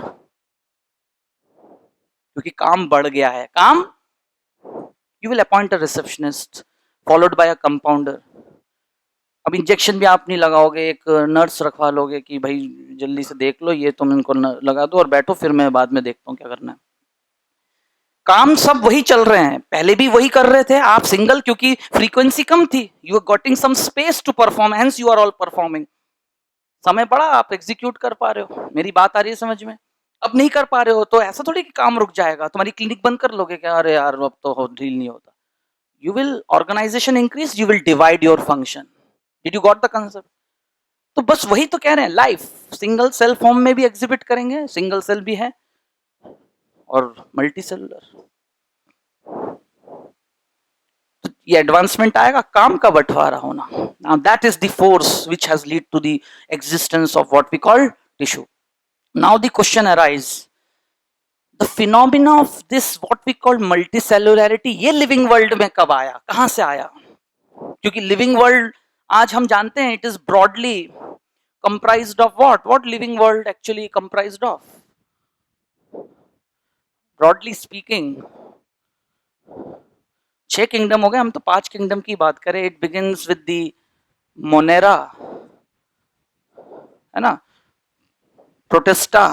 क्योंकि काम बढ़ गया है, काम, you will appoint a receptionist followed by a compounder. अब इंजेक्शन भी आप नहीं लगाओगे, एक नर्स रखवा लोगे कि भाई जल्दी से देख लो, ये तुम इनको लगा दो और बैठो, फिर मैं बाद में देखता हूँ क्या करना है। काम सब वही चल रहे हैं, पहले भी वही कर रहे थे आप, सिंगल, क्योंकि फ्रीक्वेंसी कम थी, you are getting some space to perform, hence you are all performing. समय बढ़ा, आप एग्जीक्यूट कर पा रहे हो, मेरी बात आ रही है समझ में? अब नहीं कर पा रहे हो तो ऐसा थोड़ी कि काम रुक जाएगा, तुम्हारी क्लिनिक बंद कर लोगे क्या, अरे यार अब तो डील नहीं होता। You will, organization increase, you will divide your function. Did you got the concept? तो बस वही तो कह रहे हैं, लाइफ सिंगल सेल फॉर्म में भी एग्जिबिट करेंगे, सिंगल सेल भी है और मल्टी सेलुलर। ये एडवांसमेंट आएगा, काम का बंटवारा होना। Now that is the force which has lead to the existence of what we call tissue. Now the question arise, the phenomena of this what we call multicellularity, ये living world में कब आया, कहां से आया? क्योंकि लिविंग वर्ल्ड आज हम जानते हैं it is broadly comprised of what living world actually comprised of, broadly speaking 6 kingdom हो गए, हम तो 5 किंगडम की बात करें। It begins with the monera, है ना, protista,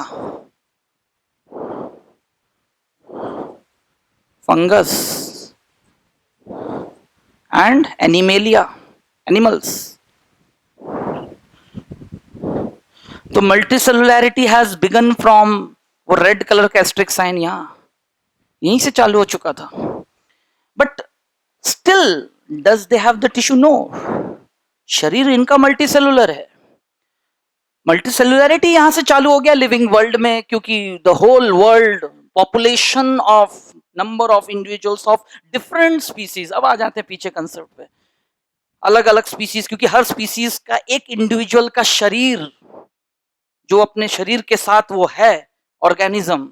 fungus and animalia, animals. तो मल्टीसेलुलैरिटी हैज बिगन फ्रॉम, वो रेड कलर का एस्ट्रिक साइन यहां, यहीं से चालू हो चुका था। But still does they have the tissue? No, शरीर इनका मल्टीसेलुलर है। मल्टीसेलुलरिटी यहां से चालू हो गया लिविंग वर्ल्ड में, क्योंकि the whole world population of number of individuals of different species, अब आ जाते हैं पीछे कंसेप्ट पे, अलग अलग स्पीसीज, क्योंकि हर स्पीसीज का एक इंडिविजुअल का शरीर, जो अपने शरीर के साथ वो है ऑर्गेनिज्म,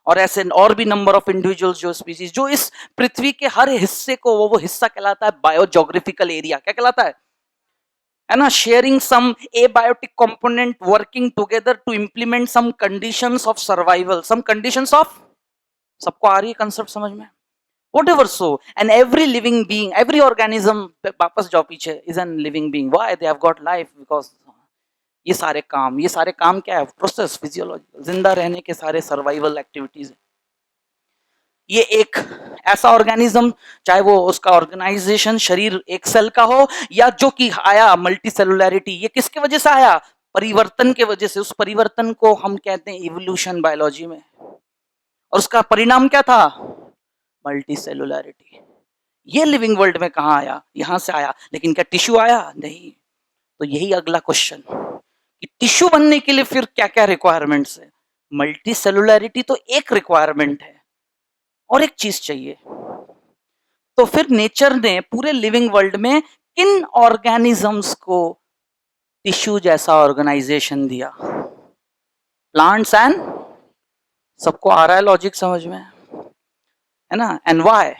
और ऐसे और भी नंबर ऑफ इंडिविजुअल्स, जो स्पीसीज, जो इस पृथ्वी के हर हिस्से को, वो हिस्सा कहलाता है बायोजोग्राफिकल एरिया। क्या कहलाता है ना, sharing some abiotic component working together to implement some conditions of survival, some conditions of, सबको आ रही है कंसेप्ट समझ में? whatever. So, and every living being, every organism, वापस जाओ पीछे, is an living being. Why they have got life? Because ये सारे काम क्या है? प्रोसेस, फिजियोलॉजिकल, जिंदा रहने के सारे सर्वाइवल एक्टिविटीज है। ये एक ऐसा ऑर्गेनिज्म, चाहे वो उसका ऑर्गेनाइजेशन शरीर एक सेल का हो, या जो कि आया मल्टी सेलुलैरिटी, ये किसके वजह से आया? परिवर्तन के वजह से। उस परिवर्तन को हम कहते हैं इवोल्यूशन बायोलॉजी में, और उसका परिणाम क्या था? मल्टी सेलुलैरिटी। ये लिविंग वर्ल्ड में कहां आया? यहां से आया। लेकिन क्या टिश्यू आया? नहीं। तो यही अगला क्वेश्चन कि टिश्यू बनने के लिए फिर क्या क्या रिक्वायरमेंट्स है? मल्टी सेलुलैरिटी तो एक रिक्वायरमेंट है, और एक चीज चाहिए। तो फिर नेचर ने पूरे लिविंग वर्ल्ड में किन ऑर्गेनिजम्स को टिश्यू जैसा ऑर्गेनाइजेशन दिया? प्लांट्स एंड, सबको आ रहा है लॉजिक समझ में, है ना? एंड व्हाई,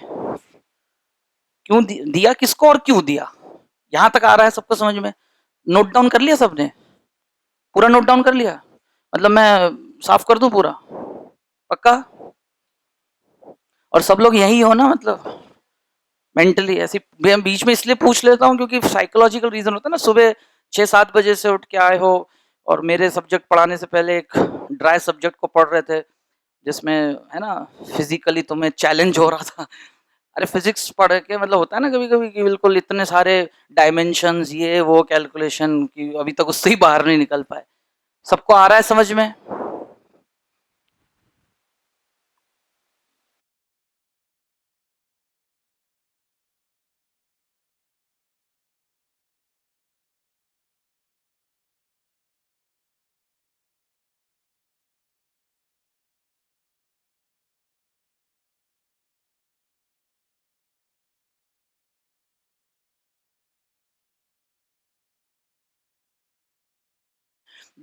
क्यों दिया किसको और क्यों दिया? यहां तक आ रहा है सबको समझ में? नोट डाउन कर लिया सबने? पूरा नोट डाउन कर लिया? मतलब मैं साफ कर दूं पूरा? पक्का? और सब लोग यही हो ना? मतलब मेंटली ऐसी, बीच में इसलिए पूछ लेता हूँ क्योंकि साइकोलॉजिकल रीजन होता है ना। सुबह 6-7 बजे से उठ के आए हो, और मेरे सब्जेक्ट पढ़ाने से पहले एक ड्राई सब्जेक्ट को पढ़ रहे थे, जिसमें है ना फिजिकली तुम्हें चैलेंज हो रहा था। अरे फिजिक्स पढ़ के मतलब होता है ना कभी कभी कि बिल्कुल इतने सारे डायमेंशंस, ये वो कैलकुलेशन की अभी तक उससे ही बाहर नहीं निकल पाए। सबको आ रहा है समझ में?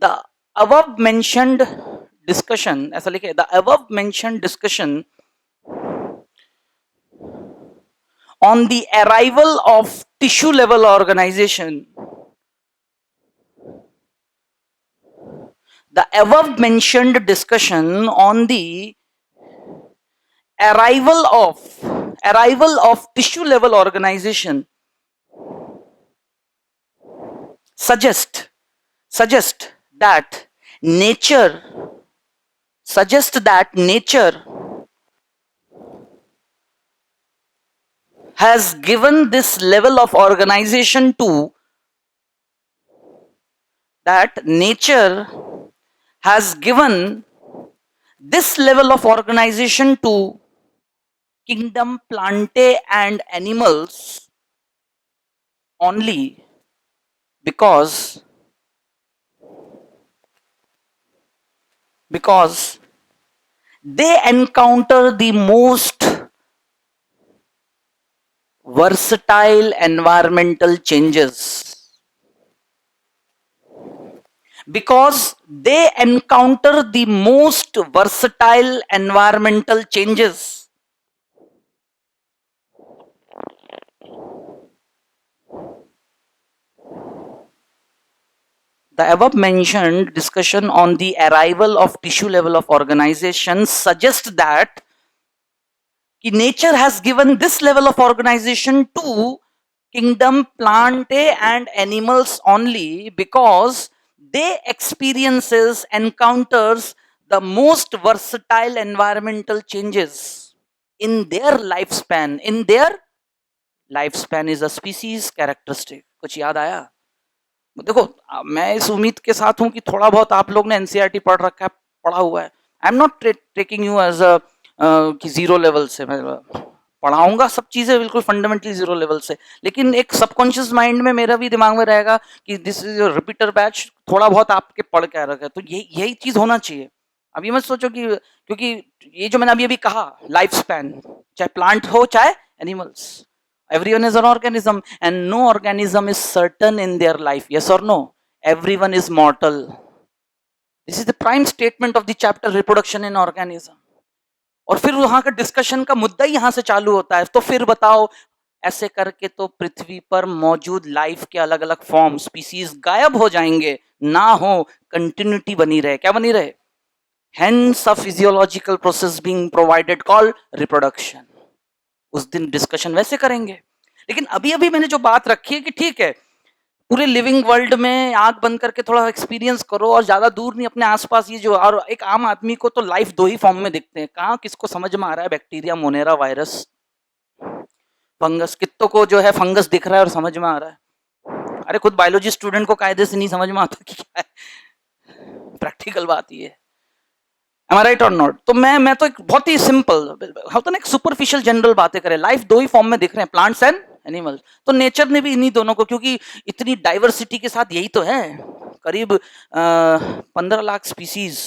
The above mentioned discussion, ऐसा लिखे, the above mentioned discussion on the arrival of tissue level organization, the above mentioned discussion on the arrival of tissue level organization suggest that nature has given this level of organization to that nature has given this level of organization to kingdom plantae and animals only because they encounter the most versatile environmental changes. Because they encounter the most versatile environmental changes. The above mentioned discussion on the arrival of tissue level of organization suggests that nature has given this level of organization to kingdom plantae and animals only because they encounters the most versatile environmental changes in their lifespan. In their lifespan is a species characteristic. कुछ याद आया? देखो, मैं इस उम्मीद के साथ हूं कि थोड़ा बहुत आप लोग ने एनसीईआरटी पढ़ रखा है, पढ़ा हुआ है। I am not taking you as a कि जीरो लेवल से मैं पढ़ाऊंगा सब चीजें बिल्कुल फंडामेंटली जीरो लेवल से, लेकिन एक सबकॉन्शियस माइंड में मेरा भी दिमाग में रहेगा कि दिस इज रिपीटर बैच, थोड़ा बहुत आपके पढ़ के आ रखा है, तो यही चीज होना चाहिए। अब ये मत सोचो कि क्योंकि ये जो मैंने अभी कहा लाइफ स्पैन, चाहे प्लांट हो चाहे animals, everyone is an organism and no organism is certain in their life. Yes or no? Everyone is mortal. This is the prime statement of the chapter reproduction in organism. और फिर वहां का discussion का मुद्दा ही यहां से चालू होता है। तो फिर बताओ, ऐसे करके तो पृथ्वी पर मौजूद लाइफ के अलग अलग फॉर्म स्पीसीज गायब हो जाएंगे, ना हो कंटिन्यूटी बनी रहे। क्या बनी रहे? Hence a physiological process being provided called reproduction. उस दिन डिस्कशन वैसे करेंगे। लेकिन अभी अभी मैंने जो बात रखी है कि ठीक है, पूरे लिविंग वर्ल्ड में आंख बंद करके थोड़ा एक्सपीरियंस करो और ज्यादा दूर नहीं, अपने आसपास ये जो, और एक आम आदमी को तो लाइफ दो ही फॉर्म में दिखते हैं, कहाँ किसको समझ में आ रहा है बैक्टीरिया, मोनेरा, वायरस, फंगस, कित्तों को जो है फंगस दिख रहा है और समझ में आ रहा है। अरे खुद बायोलॉजी स्टूडेंट को कायदे से नहीं समझ में आता कि क्या है, प्रैक्टिकल बात ये है। Am I right or not? तो मैं तो एक बहुत ही सिंपल होता ना, एक सुपरफिशियल जनरल बातें करें, लाइफ दो ही फॉर्म में दिख रहे हैं, प्लांट्स एंड एनिमल्स। तो नेचर ने भी इन्हीं दोनों को, क्योंकि इतनी डाइवर्सिटी के साथ यही तो है, करीब 15 लाख स्पीसीज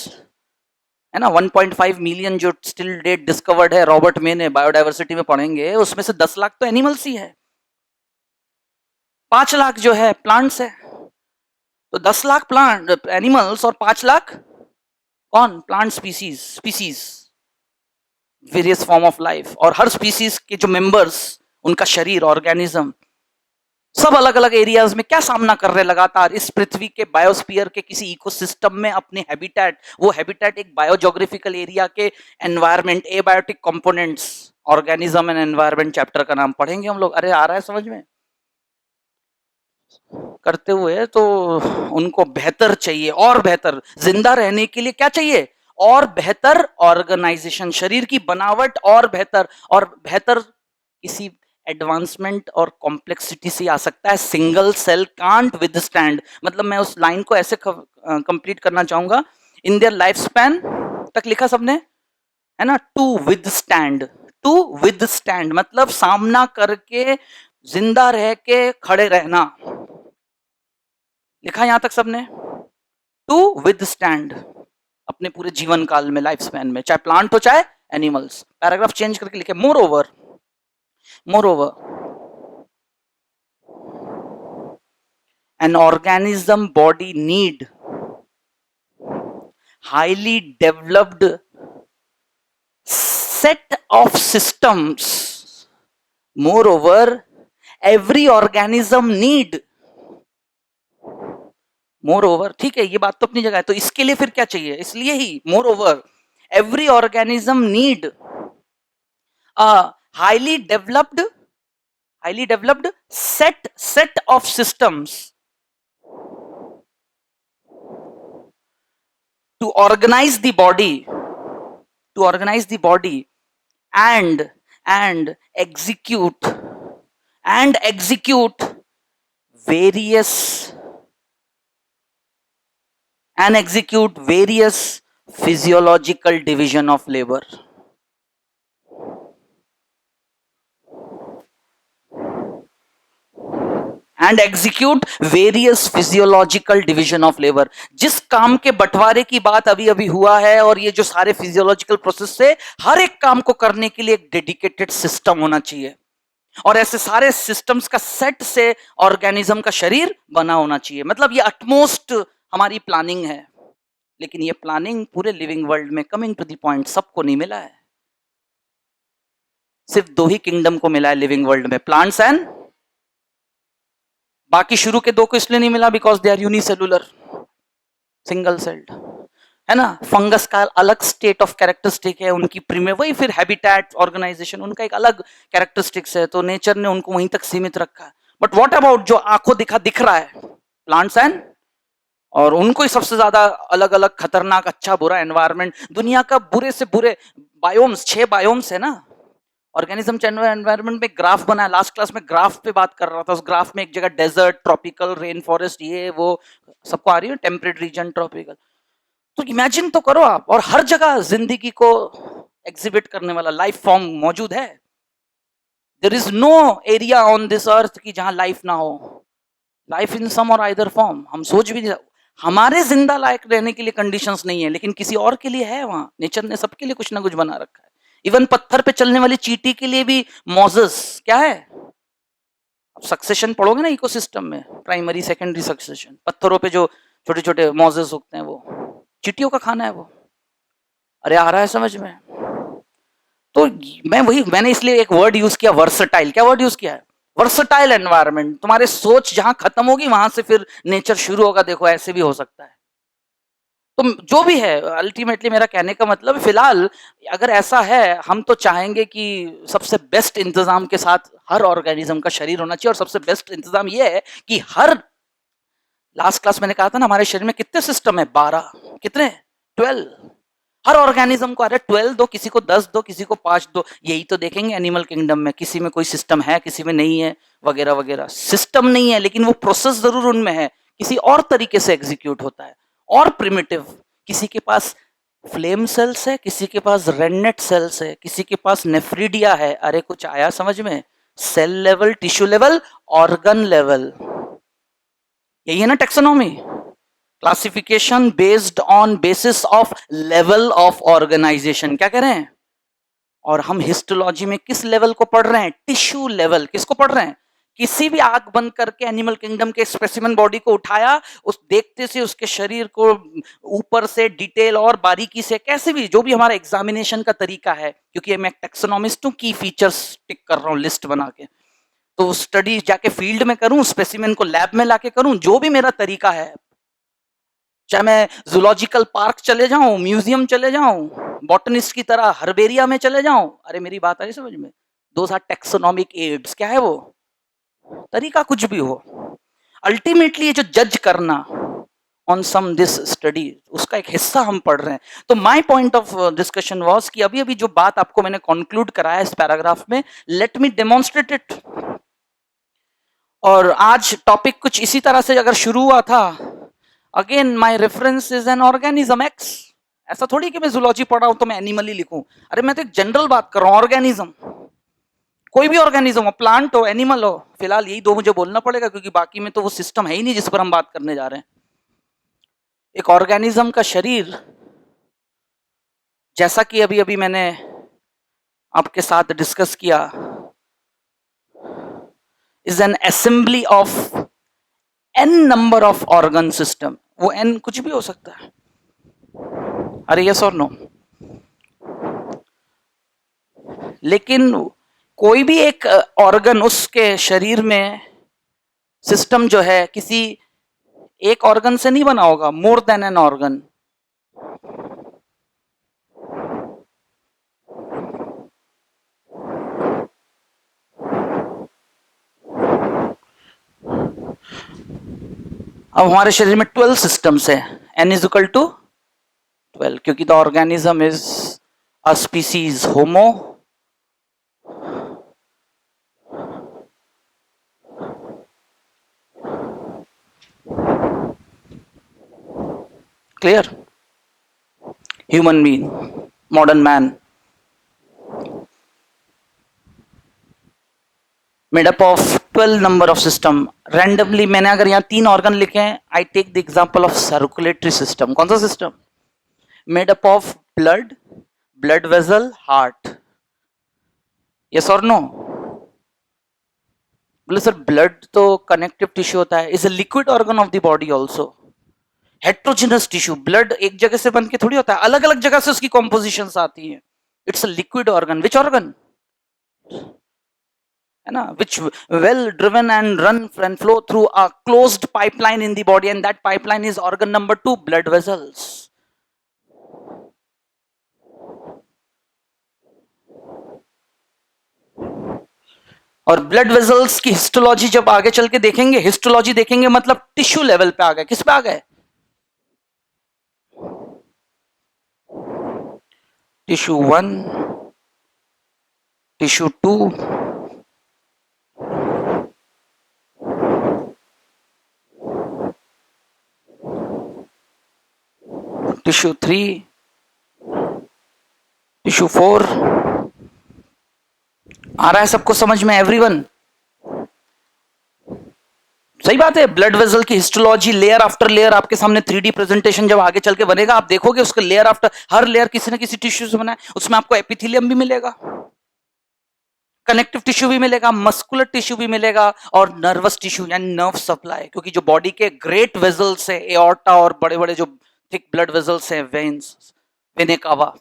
है ना, 1.5 मिलियन जो स्टिल डेट डिस्कवर्ड है, रॉबर्ट मे ने बायोडाइवर्सिटी में पढ़ेंगे, उसमें से 10 लाख तो एनिमल्स ही है, 5 लाख जो है प्लांट्स है। तो 10 लाख प्लांट एनिमल्स और 5 लाख कौन, plant species, various form of life, और हर स्पीसीज के जो मेंबर्स, उनका शरीर, ऑर्गेनिज्म, सब अलग अलग एरियाज में क्या सामना कर रहे हैं लगातार, इस पृथ्वी के बायोस्फीयर के किसी इकोसिस्टम में अपने हैबिटेट, वो हैबिटेट एक बायोजोग्राफिकल एरिया के environment, abiotic components, organism and environment chapter का नाम पढ़ेंगे हम लोग। अरे आ रहा है समझ में करते हुए, तो उनको बेहतर चाहिए, और बेहतर जिंदा रहने के लिए क्या चाहिए, और बेहतर ऑर्गेनाइजेशन, शरीर की बनावट और बेहतर, और बेहतर किसी एडवांसमेंट और कॉम्प्लेक्सिटी से आ सकता है। सिंगल सेल कांट विदस्टैंड, मतलब मैं उस लाइन को ऐसे कंप्लीट करना चाहूंगा, इन देयर लाइफ स्पैन तक लिखा सबने, है ना, टू विदस्टैंड मतलब सामना करके, जिंदा रह के खड़े रहना, लिखा यहां तक सबने, टू विदस्टैंड, अपने पूरे जीवन काल में, लाइफ स्पैन में, चाहे प्लांट हो चाहे एनिमल्स। पैराग्राफ चेंज करके लिखे, more over an organism body need highly developed set of systems. Moreover, every organism need, more over, ठीक है, ये बात तो अपनी जगह है, तो इसके लिए फिर क्या चाहिए, इसलिए ही moreover every organism need highly developed set of systems to organize the body and execute various physiological division of labor. And execute various physiological division of labour. जिस काम के बंटवारे की बात अभी अभी हुआ है, और ये जो सारे फिजियोलॉजिकल प्रोसेस से, हर एक काम को करने के लिए एक डेडिकेटेड सिस्टम होना चाहिए, और ऐसे सारे सिस्टम्स का सेट से ऑर्गेनिज्म का शरीर बना होना चाहिए। मतलब ये अटमोस्ट हमारी प्लानिंग है, लेकिन ये प्लानिंग पूरे लिविंग वर्ल्ड में, कमिंग टू द पॉइंट, सबको नहीं मिला है। सिर्फ दो ही किंगडम को मिला है लिविंग वर्ल्ड में, प्लांट्स एंड, बाकी शुरू के दो को इसलिए नहीं मिला because they are unicellular, single celled, है ना। फंगस का अलग स्टेट ऑफ कैरेक्टरिस्टिक है, उनकी प्रीमियर, वही फिर हैबिटेट, ऑर्गेनाइजेशन, उनका एक अलग कैरेक्टरिस्टिक्स है, तो नेचर ने उनको वहीं तक सीमित रखा है। बट व्हाट अबाउट जो आंखों दिख रहा है, प्लांट्स एंड, और उनको ही सबसे ज्यादा अलग अलग खतरनाक, अच्छा बुरा एनवायरनमेंट, दुनिया का बुरे से बुरे बायोम्स, 6 बायोम्स है ना ऑर्गेनिज्म एनवायरनमेंट में। ग्राफ बना है, लास्ट क्लास में ग्राफ पे बात कर रहा था, उस ग्राफ में एक जगह डेजर्ट, ट्रॉपिकल, रेन फॉरेस्ट, ये वो सबको आ रही है, टेम्परेट रीजन, ट्रॉपिकल। तो इमेजिन तो करो आप, और हर जगह जिंदगी को एग्जिबिट करने वाला लाइफ फॉर्म मौजूद है। There is no area on this earth की जहां लाइफ ना हो, लाइफ इन सम और आइदर फॉर्म। हम सोच भी नहीं, हमारे जिंदा लायक रहने के लिए कंडीशंस नहीं है, लेकिन किसी और के लिए है, वहां नेचर ने सबके लिए कुछ ना कुछ बना रखा है। इवन पत्थर पे चलने वाली चींटी के लिए भी मोजेस क्या है, सक्सेशन पढ़ोगे ना इकोसिस्टम में, प्राइमरी सेकेंडरी सक्सेशन, पत्थरों पे जो छोटे छोटे मोजेस उगते हैं, वो चींटियों का खाना है वो। अरे आ रहा है समझ में। तो मैंने इसलिए एक वर्ड यूज किया, वर्सटाइल। क्या वर्ड यूज किया है, वर्सटाइल एनवायरनमेंट। तुम्हारे सोच जहां खत्म होगी, वहां से फिर नेचर शुरू होगा। देखो ऐसे भी हो सकता है, तो जो भी है अल्टीमेटली मेरा कहने का मतलब फिलहाल अगर ऐसा है हम तो चाहेंगे कि सबसे बेस्ट इंतजाम के साथ हर ऑर्गेनिज्म का शरीर होना चाहिए और सबसे बेस्ट इंतजाम ये है कि हर लास्ट क्लास मैंने कहा था ना हमारे शरीर में कितने सिस्टम है 12 कितने 12 हर ऑर्गेनिज्म को अरे 12 दो किसी को 10 दो किसी को 5 दो यही तो देखेंगे एनिमल किंगडम में किसी में कोई सिस्टम है किसी में नहीं है वगैरह वगैरह सिस्टम नहीं है लेकिन वो प्रोसेस जरूर उनमें है किसी और तरीके से एग्जीक्यूट होता है और प्रिमिटिव किसी के पास फ्लेम सेल्स है किसी के पास रेडनेट सेल्स है किसी के पास नेफ्रिडिया है अरे कुछ आया समझ में cell level tissue level organ level यही है ना taxonomy classification based on basis of level of organization क्या कह रहे हैं और हम हिस्टोलॉजी में किस लेवल को पढ़ रहे हैं टिश्यू लेवल किसको पढ़ रहे हैं किसी भी आंख बंद करके एनिमल किंगडम के स्पेसिमेन बॉडी को उठाया उस देखते से उसके शरीर को ऊपर से डिटेल और बारीकी से कैसे भी जो भी हमारा एग्जामिनेशन का तरीका है क्योंकि मैं टेक्सोनॉमिस्ट हूं की फीचर्स टिक कर रहा हूं लिस्ट बना के तो स्टडी जाके फील्ड में करूं स्पेसिमेन को लैब में लाके करूं जो भी मेरा तरीका है चाहे मैं जूलॉजिकल पार्क चले जाऊं म्यूजियम चले जाऊं बॉटनिस्ट की तरह हर्बेरिया में चले जाऊं अरे मेरी बात आ रही समझ में दोस आर टेक्सोनॉमिक एड्स क्या है वो तरीका कुछ भी हो अल्टीमेटली ये जो जज करना ऑन सम दिस स्टडी उसका एक हिस्सा हम पढ़ रहे हैं तो my point of discussion was कि अभी अभी जो बात आपको मैंने कंक्लूड कराया इस पैराग्राफ में लेट मी डेमोन्स्ट्रेट इट और आज टॉपिक कुछ इसी तरह से अगर शुरू हुआ था again my reference is an organism x ऐसा थोड़ी कि मैं जूलॉजी पढ़ा हूं तो मैं एनिमल ही लिखूं अरे मैं तो एक जनरल बात कर रहा हूं ऑर्गेनिज्म कोई भी ऑर्गेनिज्म हो प्लांट हो एनिमल हो फिलहाल यही दो मुझे बोलना पड़ेगा क्योंकि बाकी में तो वो सिस्टम है ही नहीं जिस पर हम बात करने जा रहे हैं एक ऑर्गेनिज्म का शरीर जैसा कि अभी अभी मैंने आपके साथ डिस्कस किया is an assembly of an number of organ system वो एन कुछ भी हो सकता है अरे यस और नो लेकिन कोई भी एक ऑर्गन उसके शरीर में सिस्टम जो है किसी एक ऑर्गन से नहीं बना होगा मोर देन एन ऑर्गन अब हमारे शरीर में 12 सिस्टम्स है एन इज इक्वल टू 12 क्योंकि the organism is a species homo clear human being modern man made up of 12 number of system randomly मैंने अगर यहाँ 3 ऑर्गन लिखे हैं I take the example of circulatory system कौन सा system made up of blood blood vessel heart yes और no बोले sir blood तो कनेक्टिव टिश्यू होता है is a liquid organ of the body also heterogeneous tissue blood एक जगह से बन के थोड़ी होता है अलग अलग जगह से उसकी कॉम्पोजिशन आती है it's a liquid organ which organ है ना which well driven and run and flow through a closed pipeline in the body and that pipeline is organ number 2 blood vessels और ब्लड वेसल्स की histology जब आगे चल के देखेंगे histology देखेंगे मतलब टिश्यू लेवल पे आ गए किस पे आ गए टिश्यू 1 टिश्यू 2 टिश्यू 3 टिश्यू 4 आ रहा है सबको समझ में एवरीवन सही बात है ब्लड वेसल की हिस्टोलॉजी लेयर आफ्टर लेयर आपके सामने 3D प्रेजेंटेशन जब आगे चल के बनेगा आप देखोगे उसके लेयर आफ्टर हर लेयर किसी न किसी टिश्यू से बना है उसमें आपको एपिथेलियम भी मिलेगा कनेक्टिव टिश्यू भी मिलेगा मस्कुलर टिश्यू भी मिलेगा और नर्वस टिश्यू यानी नर्व सप्लाई क्योंकि जो बॉडी के ग्रेट वेसल्स है एओर्टा और बड़े बड़े जो थिक ब्लड वेसल्स हैं veins venae cava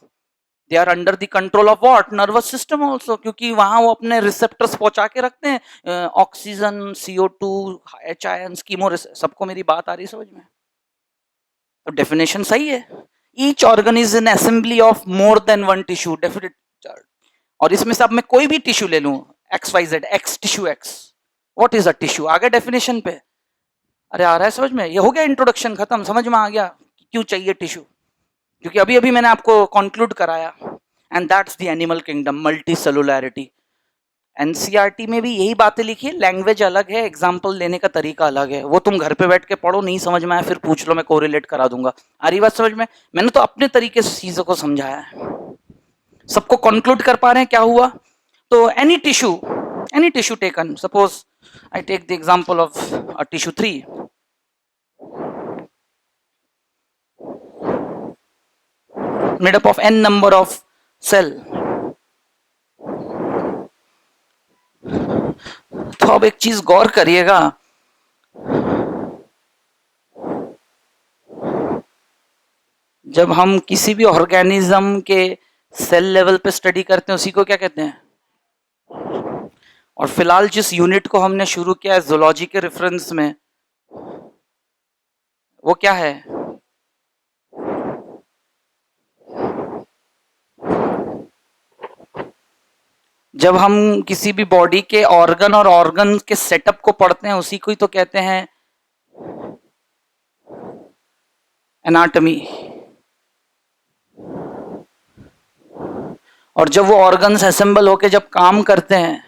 they are under the control of what nervous system also क्योंकि वहां वो अपने रिसेप्टर्स पहुंचा के रखते हैं ऑक्सीजन CO2 HIN कीमो सबको मेरी बात आ रही समझ में तो डेफिनेशन सही है, each organ is an assembly of more than one tissue definite. और इसमें से अब मैं कोई भी टिश्यू ले लूं, X Y Z, X tissue X, what is a tissue, आ गया डेफिनेशन पे। अरे आ रहा है समझ में, ये हो गया इंट्रोडक्शन खत्म, समझ में आ गया क्यों चाहिए टिश्यू, क्योंकि अभी अभी मैंने आपको कंक्लूड कराया। And that's the animal kingdom, multi cellularity. NCERT में भी यही बातें लिखी है, लैंग्वेज अलग है, एग्जाम्पल लेने का तरीका अलग है, वो तुम घर पे बैठ के पढ़ो, नहीं समझ में आया फिर पूछ लो, मैं कोरिलेट करा दूंगा। आ रही बात समझ में? मैंने तो अपने तरीके से चीजों को समझाया है, सबको कंक्लूड कर पा रहे हैं क्या हुआ? तो any tissue taken, suppose I take the example of a tissue 3, made up of n number of cell। तो अब एक चीज गौर करिएगा, जब हम किसी भी ऑर्गेनिज्म के सेल लेवल पे स्टडी करते हैं उसी को क्या कहते हैं? और फिलहाल जिस यूनिट को हमने शुरू किया है जूलॉजी के रेफरेंस में, वो क्या है? जब हम किसी भी बॉडी के ऑर्गन और ऑर्गन के सेटअप को पढ़ते हैं उसी को ही तो कहते हैं एनाटॉमी। और जब वो ऑर्गन्स असेंबल होके जब काम करते हैं,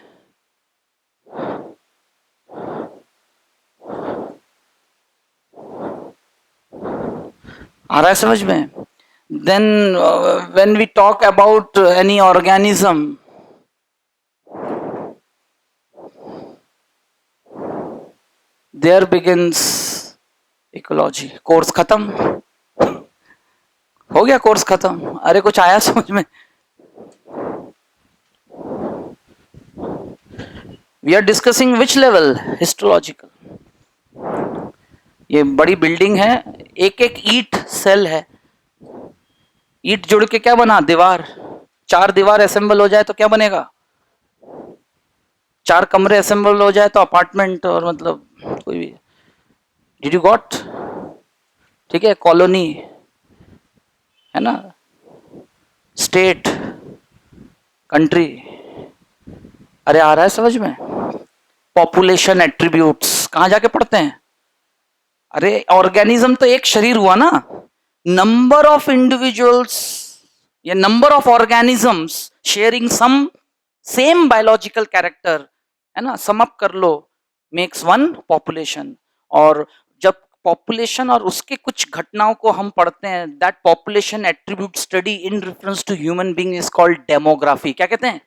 आ रहा है समझ में? Then when we talk about any organism, there begins ecology. Course खत्म हो गया, कोर्स खत्म। अरे कुछ आया समझ में? We are discussing which level? Histological. ये बड़ी बिल्डिंग है, एक एक ईंट सेल है, ईंट जुड़ के क्या बना? दीवार। 4 दीवार असेंबल हो जाए तो क्या बनेगा? 4 कमरे असेंबल हो जाए तो अपार्टमेंट, और मतलब कोई भी, डिड यू गॉट? ठीक है, कॉलोनी है ना, स्टेट, कंट्री। अरे आ रहा है समझ में? पॉपुलेशन एट्रीब्यूट्स कहां जाके पढ़ते हैं? अरे ऑर्गेनिज्म तो एक शरीर हुआ ना, नंबर ऑफ इंडिविजुअल्स या number of organisms sharing some same biological character, है ना, सम अप कर लो, मेक्स वन पॉपुलेशन। और जब पॉपुलेशन और उसके कुछ घटनाओं को हम पढ़ते हैं, that population attribute study in reference to human being is called demography. क्या कहते हैं?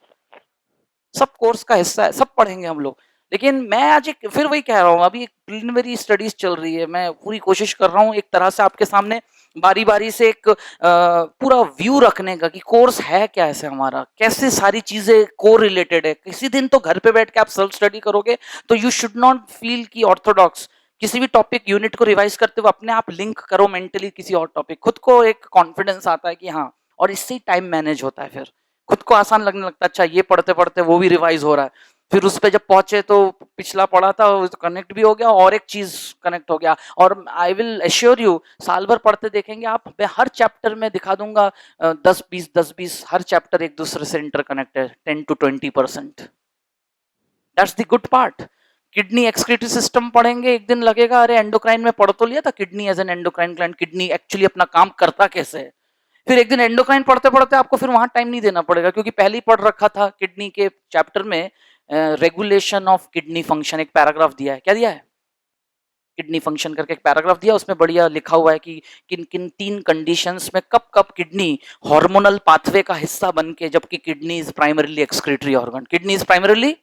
सब कोर्स का हिस्सा है, सब पढ़ेंगे हम लोग। लेकिन मैं आज एक फिर वही कह रहा हूँ, अभी एक प्रिलिमिनरी स्टडीज चल रही है, मैं पूरी कोशिश कर रहा हूँ एक तरह से आपके सामने बारी बारी से एक पूरा व्यू रखने का कि कोर्स है क्या, ऐसे हमारा कैसे सारी चीजें को रिलेटेड है। किसी दिन तो घर पे बैठ के आप सेल्फ स्टडी करोगे तो यू शुड नॉट फील की ऑर्थोडॉक्स। किसी भी टॉपिक यूनिट को रिवाइज करते हुए अपने आप लिंक करो मेंटली किसी और टॉपिक, खुद को एक कॉन्फिडेंस आता है कि हाँ, और इससे ही टाइम मैनेज होता है, फिर खुद को आसान लगने लगता है। अच्छा, ये पढ़ते पढ़ते वो भी रिवाइज हो रहा है, फिर उस पर जब पहुंचे तो पिछला पढ़ा था वो तो कनेक्ट भी हो गया और एक चीज कनेक्ट हो गया। और आई विल एश्योर यू, साल भर पढ़ते देखेंगे आप, मैं हर चैप्टर में दिखा दूंगा 10-20 हर चैप्टर एक दूसरे से इंटरकनेक्ट है, 10 to 20%। That's the good part. Kidney excretory system पढ़ेंगे, एक दिन लगेगा अरे एंडोक्राइन में पढ़ तो लिया था, kidney as an endocrine gland, kidney actually अपना काम करता कैसे है। फिर एक दिन एंडोक्राइन पढ़ते पढ़ते आपको फिर वहां टाइम नहीं देना पड़ेगा, क्योंकि पहले ही पढ़ रखा था किडनी के चैप्टर में, रेगुलेशन ऑफ किडनी फंक्शन, एक पैराग्राफ दिया है। क्या दिया है? किडनी फंक्शन करके एक पैराग्राफ दिया, उसमें बढ़िया लिखा हुआ है कि किन किन 3 कंडीशंस में कब कब किडनी हार्मोनल पाथवे का हिस्सा बन के, जबकि kidney is primarily excretory organ, kidney is primarily,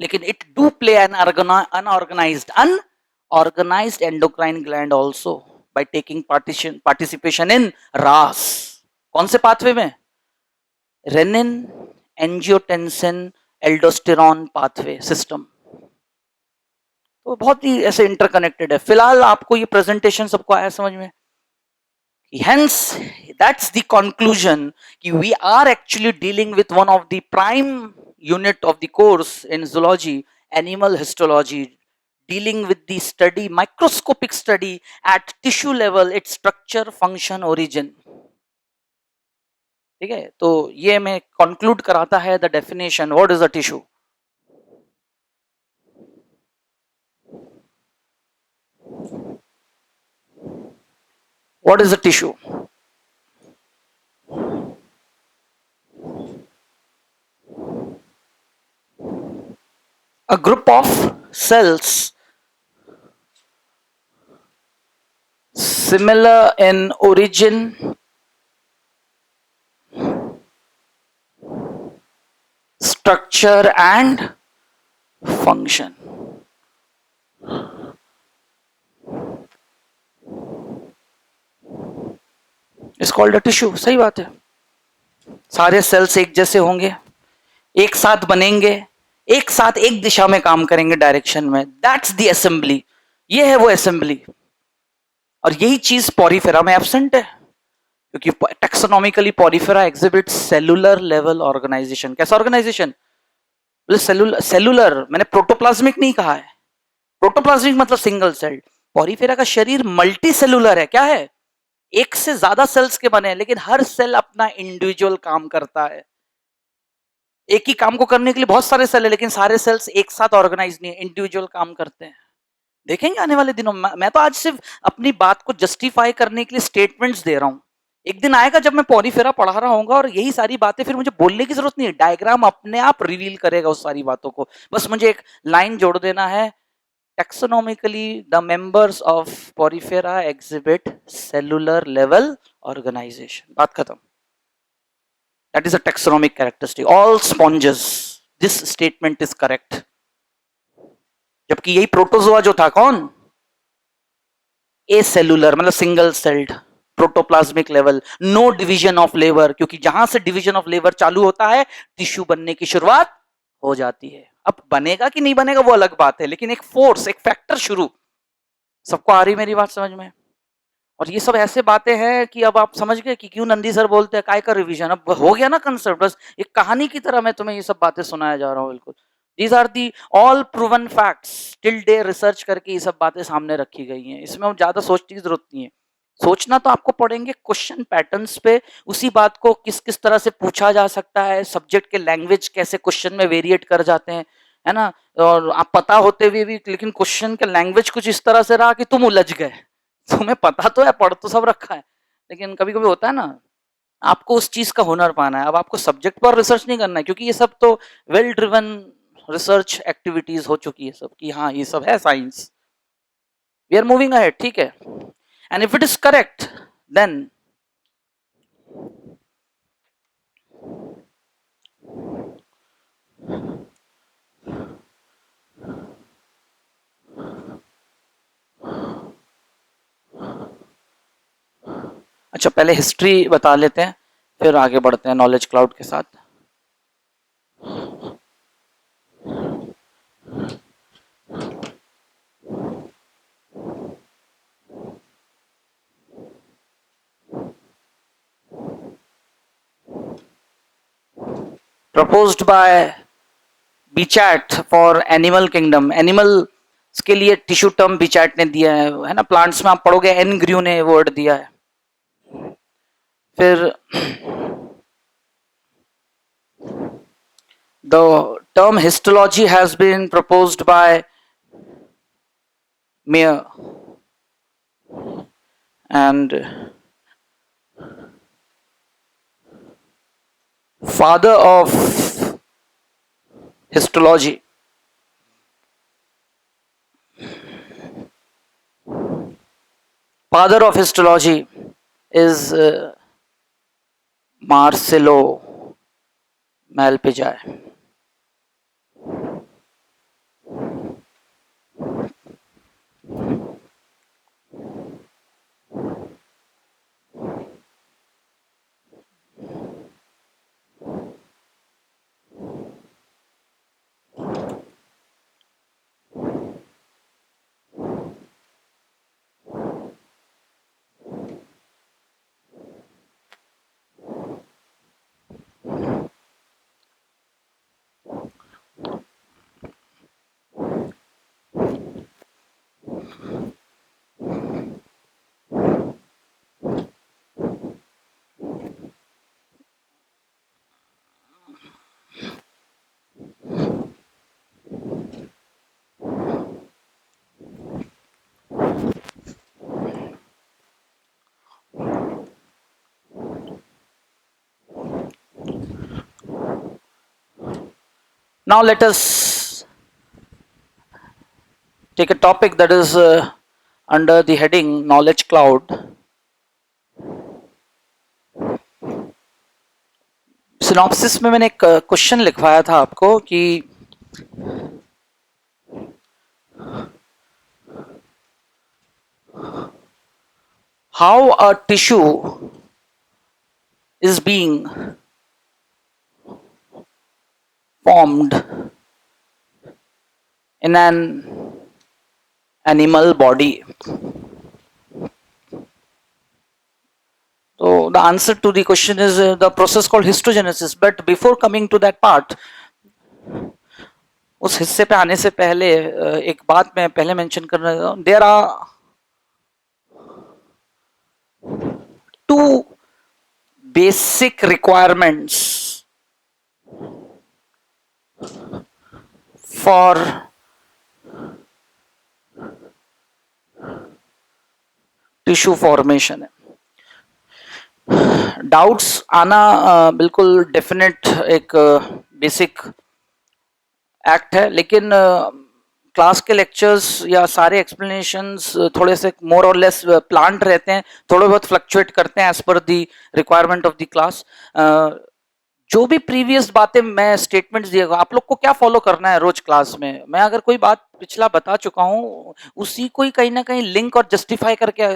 लेकिन it do play an unorganized endocrine gland also by taking participation in RAAS. कौन से पाथवे में? Renin, angiotensin, aldosterone pathway system. तो बहुत ही ऐसे इंटरकनेक्टेड है। फिलहाल आपको ये प्रेजेंटेशन सबको आया समझ में? Hence, that's the conclusion कि we are actually dealing with one of the prime unit of the course in zoology, animal histology, dealing with the study, microscopic study at tissue level, its structure, function, origin. ठीक है, तो ये मैं conclude कराता है the definition what is a tissue. What is a tissue? A group of cells similar in origin, structure and function. Is called a tissue. सही बात है. सारे सेल्स एक जैसे होंगे, एक साथ बनेंगे, एक साथ एक दिशा में काम करेंगे डायरेक्शन में. That's the assembly. ये है वो असेंबली. और यही चीज पॉरीफेरा में एब्सेंट है, क्योंकि taxonomically Porifera exhibit cellular level organization. कैसा ऑर्गेनाइजेशन? सेलुलर, मैंने प्रोटोप्लाज्मिक नहीं कहा है. प्रोटोप्लाज्मिक मतलब सिंगल सेल. पॉरीफेरा का शरीर मल्टी सेलुलर है. क्या है? एक से ज्यादा सेल्स के बने हैं, लेकिन हर सेल अपना इंडिविजुअल काम करता है. एक ही काम को करने के लिए बहुत सारे सेल है, लेकिन सारे सेल्स एक साथ ऑर्गेनाइज नहीं है, इंडिविजुअल काम करते हैं. देखेंगे आने वाले दिनों में. मैं तो आज सिर्फ अपनी बात को जस्टिफाई करने के लिए स्टेटमेंट्स दे रहा हूं. एक दिन आएगा जब मैं पॉलीफेरा पढ़ा रहा हूँ और यही सारी बातें फिर मुझे बोलने की जरूरत नहीं है. डायग्राम अपने आप रिवील करेगा उस सारी बातों को. बस मुझे एक लाइन जोड़ देना है. Taxonomically the members of Porifera exhibit cellular level organization. बात खत्म. That is a taxonomic characteristic. All sponges. This statement is correct. जबकि यही प्रोटोजोआ जो था कौन? ए सेलुलर, मतलब single celled. Protoplasmic level. No division of labour, क्योंकि जहां से डिवीजन ऑफ लेबर चालू होता है टिश्यू बनने की शुरुआत हो जाती है. अब बनेगा कि नहीं बनेगा वो अलग बात है, लेकिन एक फोर्स, एक फैक्टर शुरू. सबको आ रही मेरी बात समझ में? और ये सब ऐसे बातें हैं कि अब आप समझ गए कि क्यों नंदी सर बोलते हैं काय का रिवीजन. अब हो गया ना कंसेप्ट. बस एक कहानी की तरह मैं तुम्हें ये सब बातें सुनाया जा रहा हूँ. बिल्कुल these are the all proven facts. Till day research करके ये सब बातें सामने रखी गई हैं. इसमें हम ज्यादा सोचने की जरूरत नहीं है. सोचना तो आपको पड़ेंगे क्वेश्चन पैटर्न्स पे. उसी बात को किस किस तरह से पूछा जा सकता है, सब्जेक्ट के लैंग्वेज कैसे क्वेश्चन में वेरिएट कर जाते हैं, है ना. और आप पता होते हुए भी लेकिन क्वेश्चन के लैंग्वेज कुछ इस तरह से रहा कि तुम उलझ गए. तुम्हें पता तो है, पढ़ तो सब रखा है, लेकिन कभी कभी होता है ना, आपको उस चीज का हुनर पाना है. अब आपको सब्जेक्ट पर रिसर्च नहीं करना है, क्योंकि ये सब तो वेल ड्रिवन रिसर्च एक्टिविटीज हो चुकी है सब कि हाँ ये सब है science. We are moving ahead. ठीक है. And if it is correct then अच्छा पहले हिस्ट्री बता लेते हैं, फिर आगे बढ़ते हैं नॉलेज क्लाउड के साथ. proposed by Bichat for animal kingdom. एनिमल के लिए टिश्यू टर्म बीचैट ने दिया है ना. प्लांट्स में आप पढ़ोगे एन ग्रू ने वर्ड दिया है. फिर the term histology has been proposed by Mayer and father of histology. Father of histology is Marcelo Malpighi. Now let us take a topic that is under the heading knowledge cloud. Synopsis में मैंने एक question लिखवाया था आपको कि how a tissue is being formed in an animal body. So the answer to the question is the process called histogenesis. But before coming to that part, उस हिस्से पे आने से पहले एक बात मैं पहले मेंशन कर रहा हूँ. There are two basic requirements for tissue formation है. डाउट्स आना बिल्कुल डेफिनेट एक बेसिक एक्ट है, लेकिन क्लास के लेक्चर्स या सारे एक्सप्लेनेशंस थोड़े से मोर और लेस प्लान्ड रहते हैं, थोड़े बहुत फ्लक्चुएट करते हैं as per the requirement of the class. जो भी प्रीवियस बातें मैं स्टेटमेंट्स दिएगा, आप लोग को क्या फॉलो करना है रोज क्लास में. मैं अगर कोई बात पिछला बता चुका हूँ उसी को ही कहीं ना कहीं लिंक और जस्टिफाई करके,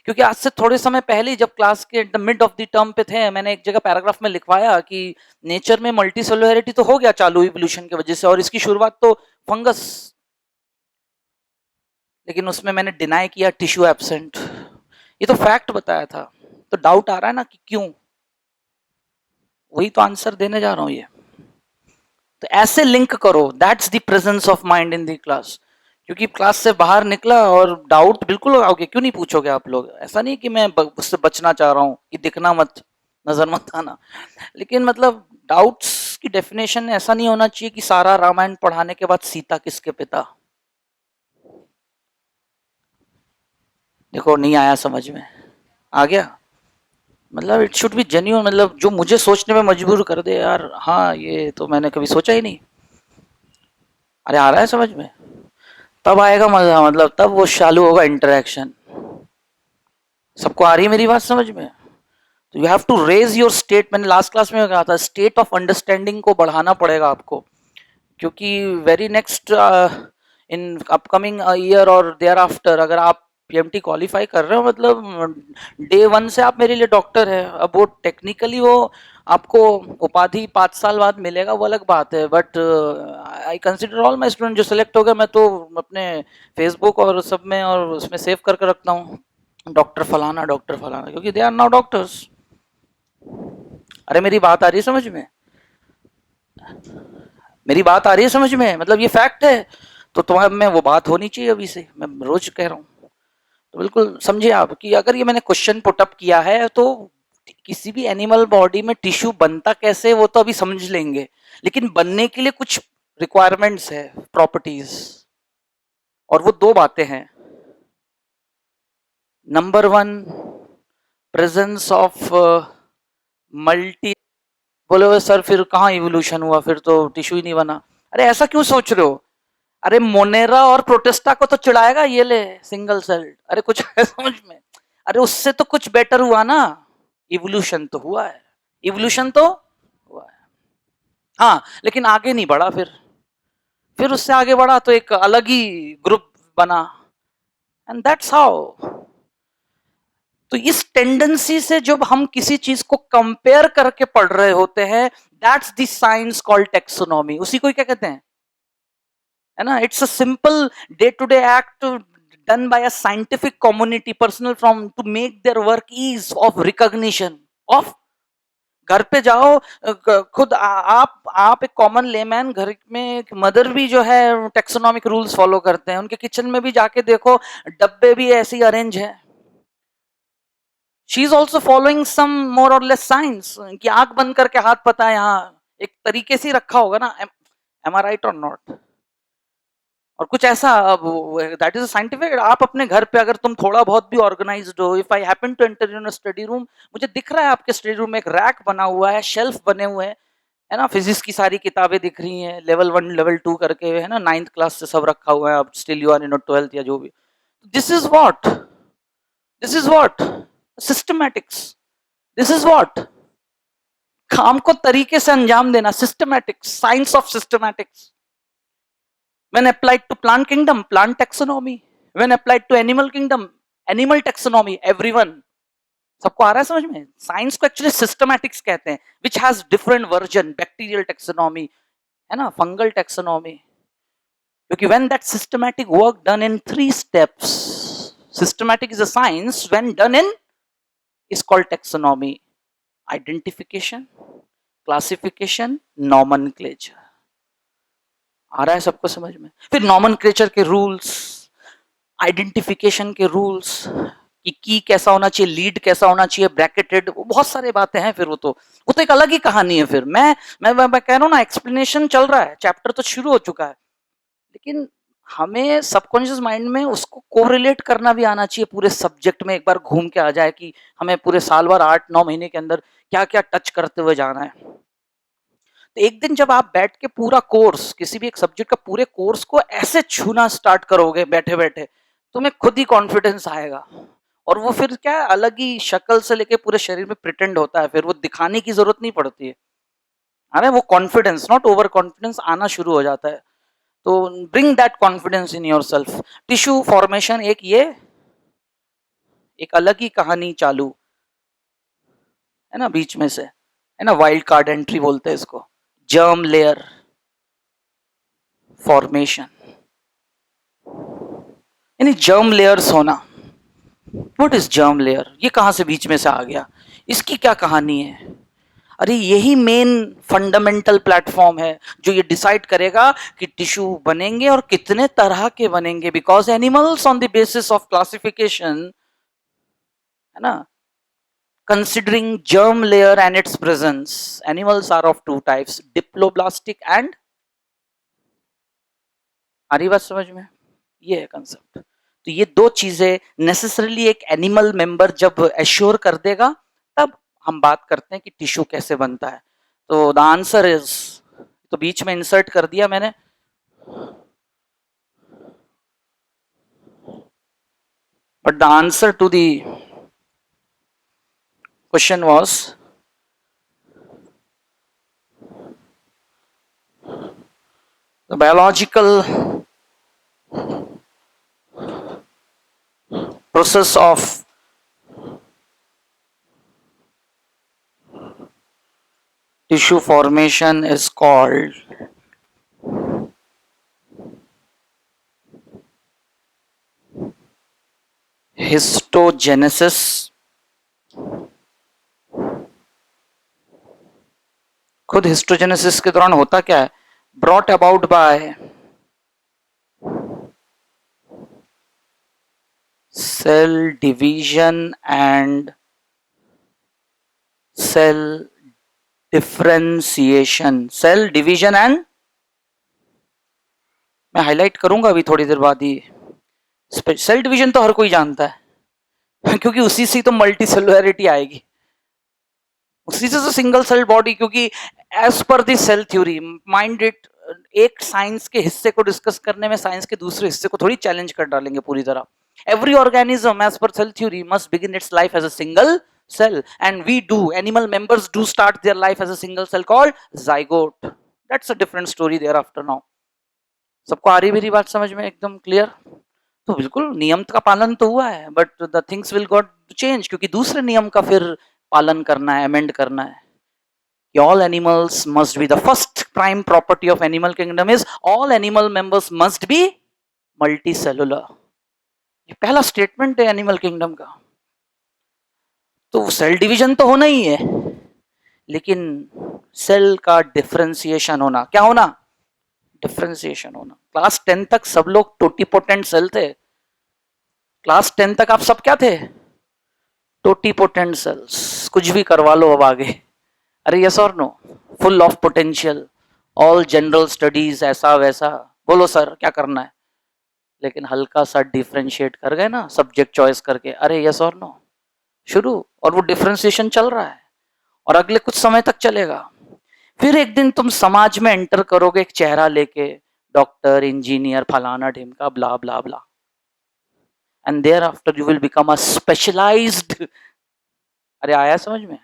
क्योंकि आज से थोड़े समय पहले जब क्लास के मिड ऑफ द टर्म पे थे, मैंने एक जगह पैराग्राफ में लिखवाया कि नेचर में मल्टी सेलुलरिटी तो हो गया चालू इवोल्यूशन की वजह से, और इसकी शुरुआत तो फंगस, लेकिन उसमें मैंने डिनाई किया टिश्यू एब्सेंट. ये तो फैक्ट बताया था. तो डाउट आ रहा है ना कि क्यों, वही तो आंसर देने जा रहा हूं. ये तो ऐसे लिंक करो, that's the presence of mind in the class. क्योंकि क्लास से बाहर निकला और डाउट बिल्कुल आओगे, क्यों नहीं पूछोगे आप लोग. ऐसा नहीं कि मैं उससे बचना चाह रहा हूं कि दिखना मत, नजर मत आना, लेकिन मतलब डाउट्स की डेफिनेशन ऐसा नहीं होना चाहिए कि सारा रामायण पढ़ाने के बाद सीता किसके पिता. देखो नहीं आया समझ में, आ गया. मतलब इट शुड बी जेन्युइन, मतलब जो मुझे सोचने में मजबूर कर दे यार, हाँ ये तो मैंने कभी सोचा ही नहीं. अरे आ रहा है समझ में, तब आएगा मजा, मतलब तब वो चालू होगा इंटरेक्शन. सबको आ रही है मेरी बात समझ में. तो you have to raise your state. मैंने लास्ट क्लास में कहा था स्टेट ऑफ अंडरस्टैंडिंग को बढ़ाना पड़ेगा आपको, क्योंकि very next in upcoming year और देयर आफ्टर अगर आप पीएमटी क्वालिफाई कर रहे हो, मतलब डे वन से आप मेरे लिए डॉक्टर है. अब वो टेक्निकली वो आपको उपाधि 5 साल बाद मिलेगा, वो अलग बात है. But I consider all my student जो सिलेक्ट हो गए, मैं तो अपने फेसबुक और सब में और उसमें सेव करके रखता हूँ डॉक्टर फलाना, क्योंकि दे आर नाउ डॉक्टर्स. अरे मेरी बात आ रही है समझ में, मेरी बात आ रही है समझ में, मतलब ये फैक्ट है. तो तुम्हारे में वो बात होनी चाहिए अभी से, मैं रोज कह रहा हूँ. तो बिल्कुल समझिए आप कि अगर ये मैंने क्वेश्चन पुटअप किया है तो किसी भी एनिमल बॉडी में टिश्यू बनता कैसे वो तो अभी समझ लेंगे, लेकिन बनने के लिए कुछ रिक्वायरमेंट्स है, प्रॉपर्टीज, और वो दो बातें हैं. Number one, presence of multi. बोले सर फिर कहाँ इवोल्यूशन हुआ, फिर तो टिश्यू ही नहीं बना. अरे ऐसा क्यों सोच रहे हो. अरे मोनेरा और प्रोटेस्टा को तो चिढ़ाएगा ये ले सिंगल सेल, अरे कुछ है समझ में. अरे उससे तो कुछ बेटर हुआ ना, इवोल्यूशन तो हुआ है, इवोल्यूशन तो हुआ है. हाँ लेकिन आगे नहीं बढ़ा, फिर उससे आगे बढ़ा तो एक अलग ही ग्रुप बना, एंड दैट्स हाउ. तो इस टेंडेंसी से जब हम किसी चीज को कंपेयर करके पढ़ रहे होते हैं, that's the science called taxonomy. उसी को क्या कहते हैं, है ना. It's a simple day to day act done by a scientific community personal from to make their work ease of recognition of. घर पे जाओ, खुद आप एक कॉमन लेमैन, घर में एक मदर भी जो है टेक्सोनॉमिक रूल्स फॉलो करते हैं. उनके किचन में भी जाके देखो, डब्बे भी ऐसे ही अरेंज है. She is also following some more और लेस साइंस, कि आंख बंद करके हाथ पता है यहाँ एक तरीके से रखा होगा ना. एम आई राइट और नॉट. और कुछ ऐसा दैट इज साइंटिफिक. आप अपने घर पे अगर तुम थोड़ा बहुत भी ऑर्गेनाइज्ड हो, if I happen to enter in study room, मुझे दिख रहा है आपके स्टडी रूम में एक रैक बना हुआ है, शेल्फ बने हुए हैं, है ना, फिजिक्स की सारी किताबें दिख रही हैं, लेवल 1 लेवल 2 करके, है ना, 9th क्लास से सब रखा हुआ है, अब still you are in 12th या जो भी। This is what, this is what systematics, this is what काम को तरीके से अंजाम देना, systematics, science of systematics. When applied to plant kingdom, plant taxonomy. When applied to animal kingdom, animal taxonomy. Everyone, सबको आ रहा है समझ में? साइंस को एक्चुअली सिस्टमैटिक्स कहते हैं, which has different version, bacterial taxonomy, है ना, फंगल टेक्सोनॉमी। क्योंकि when that systematic work done in 3 steps, systematic is a science when done in is called taxonomy, identification, classification, nomenclature। आ रहा है सबको समझ में? फिर नॉमेनक्लेचर के रूल्स, आइडेंटिफिकेशन के रूल्स, कि की कैसा होना चाहिए, लीड कैसा होना चाहिए, ब्रैकेटेड, बहुत सारे बातें हैं। फिर वो तो एक अलग ही कहानी है। फिर मैं कह रहा हूँ ना, एक्सप्लेनेशन चल रहा है, चैप्टर तो शुरू हो चुका है, लेकिन हमें सबकॉन्शियस माइंड में उसको कोरिलेट करना भी आना चाहिए, पूरे सब्जेक्ट में एक बार घूम के आ जाए कि हमें पूरे साल भर 8-9 महीने के अंदर क्या क्या टच करते हुए जाना है। तो एक दिन जब आप बैठ के पूरा कोर्स, किसी भी एक सब्जेक्ट का पूरे कोर्स को ऐसे छूना स्टार्ट करोगे बैठे बैठे, तुम्हें खुद ही कॉन्फिडेंस आएगा। और वो फिर क्या, अलग ही शक्ल से लेके पूरे शरीर में प्रिटेंड होता है, फिर वो दिखाने की जरूरत नहीं पड़ती है। अरे वो कॉन्फिडेंस, नॉट ओवर कॉन्फिडेंस, आना शुरू हो जाता है। तो bring that confidence in your self. Tissue formation एक, ये एक अलग ही कहानी चालू है ना, बीच में से, है ना, वाइल्ड कार्ड एंट्री बोलते हैं इसको। जर्म लेयर फॉर्मेशन, यानी जर्म लेयर्स होना। What is germ layer? ये कहां से बीच में से आ गया, इसकी क्या कहानी है? अरे यही मेन फंडामेंटल प्लेटफॉर्म है जो ये डिसाइड करेगा कि टिश्यू बनेंगे और कितने तरह के बनेंगे। Because animals on the basis of classification, है ना, considering germ layer and its presence, animals are of 2 types, diploblastic and, आ रही बात समझ में? ये है कंसेप्ट। तो ये 2 चीजें नेसेसरीली एक एनिमल मेंबर जब एश्योर कर देगा, तब हम बात करते हैं कि टिश्यू कैसे बनता है। तो द आंसर इज, तो बीच में इंसर्ट कर दिया मैंने, but the answer to the question was the biological process of tissue formation is called histogenesis, खुद हिस्टोजेनेसिस के दौरान होता क्या है, brought about by cell division and cell differentiation, cell division and, मैं हाईलाइट करूंगा अभी थोड़ी देर बाद ही। सेल डिवीजन तो हर कोई जानता है क्योंकि उसी से तो मल्टी सेलुलरिटी आएगी, उसी से तो सिंगल सेल बॉडी। क्योंकि as per the cell theory, mind it, एक साइंस के हिस्से को डिस्कस करने में साइंस के दूसरे हिस्से को थोड़ी चैलेंज कर डालेंगे पूरी तरह। Every organism as per cell theory must begin its life as a single cell, and we do, animal members do start their life as a single cell called zygote. That's a different story thereafter. Now सबको आ रही मेरी बात समझ में, एकदम clear? तो बिल्कुल नियम का पालन तो हुआ है, but the things will got change, क्योंकि दूसरे नियम का फिर पालन करना है, अमेंड करना है। All animals must be, the first prime property of animal kingdom is all animal members must be multicellular। ये पहला स्टेटमेंट है एनिमल किंगडम का। तो सेल डिवीजन तो होना ही है, लेकिन सेल का डिफरेंशिएशन होना, क्या होना, डिफरेंशिएशन होना। क्लास 10 तक सब लोग टोटीपोटेंट सेल थे। क्लास 10 तक आप सब क्या थे, टोटीपोटेंट सेल्स। कुछ भी करवा लो अब आगे, अरे यस और no, full of potential, all general studies, ऐसा वैसा, बोलो सर क्या करना है। लेकिन हल्का सा डिफरेंशिएट कर गए ना सब्जेक्ट चॉइस करके, अरे यस और नो, शुरू। और वो डिफरेंशिएशन चल रहा है और अगले कुछ समय तक चलेगा। फिर एक दिन तुम समाज में एंटर करोगे एक चेहरा लेके, डॉक्टर, इंजीनियर, फलाना ढिमका, blah blah blah, and thereafter you will become a specialized. अरे आया समझ में?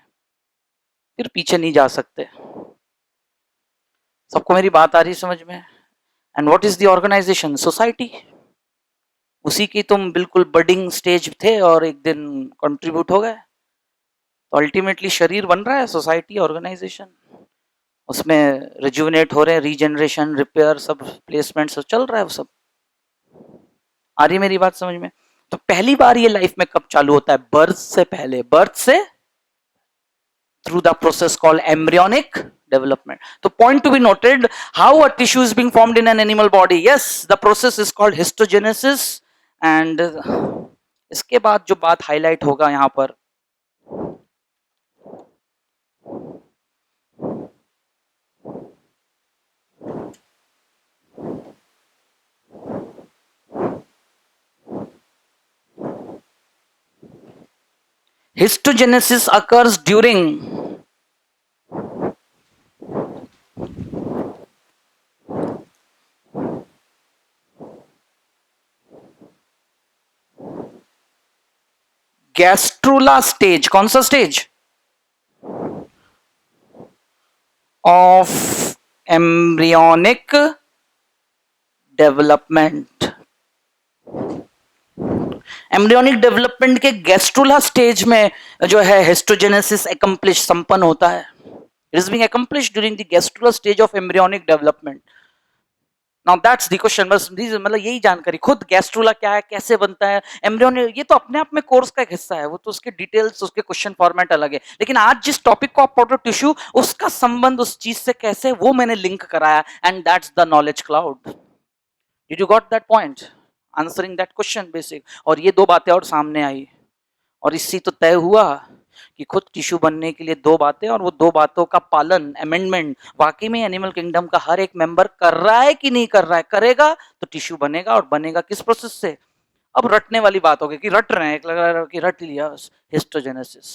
फिर पीछे नहीं जा सकते। सबको मेरी बात आ रही समझ में? And what is the organization? Society. उसी की तुम बिल्कुल बडिंग स्टेज थे और एक दिन कंट्रीब्यूट हो गए। तो अल्टीमेटली शरीर बन रहा है सोसाइटी, ऑर्गेनाइजेशन, उसमें रिजुविनेट हो रहे हैं, रीजनरेशन, रिपेयर, सब प्लेसमेंट सब चल रहा है। वो सब आ रही मेरी बात समझ में? तो पहली बार ये लाइफ में कब चालू होता है? बर्थ से पहले, बर्थ से through the process called embryonic development. So point to be noted, how a tissue is being formed in an animal body. Yes, the process is called histogenesis, and इसके बाद जो बात हाईलाइट होगा यहाँ पर, histogenesis occurs during gastrula stage. कौन सा stage? Of embryonic development. Embryonic development के गैस्ट्रोला स्टेज में जो है हिस्टोजेनेसिस एकम्प्लिश, संपन्न होता है। It is being accomplish during the gastrula stage of embryonic development. Now that's the question. बस मतलब यही जानकारी, खुद गैस्ट्रोला क्या है, कैसे बनता है एम्ब्रियोनिक, ये तो अपने आप में कोर्स का एक हिस्सा है, वो तो उसके डिटेल्स, उसके क्वेश्चन फॉर्मेट अलग है। लेकिन आज जिस टॉपिक को आप पढ़ रहे हो टिश्यू, उसका संबंध उस चीज से कैसे, वो मैंने लिंक कराया, and that's the knowledge cloud. Did you got that point? Answering that question basic. और ये दो बातें और सामने आई, और इससे तो तय हुआ कि खुद टिश्यू बनने के लिए दो बातें, और वो दो बातों का पालन, अमेंडमेंट, वाकई में एनिमल किंगडम का हर एक मेंबर कर रहा है कि नहीं कर रहा है। करेगा तो टिश्यू बनेगा, और बनेगा किस प्रोसेस से? अब रटने वाली बात होगी कि रट रहे हैं, एक लग रहा है कि रट लिया, हिस्टोजेनेसिस।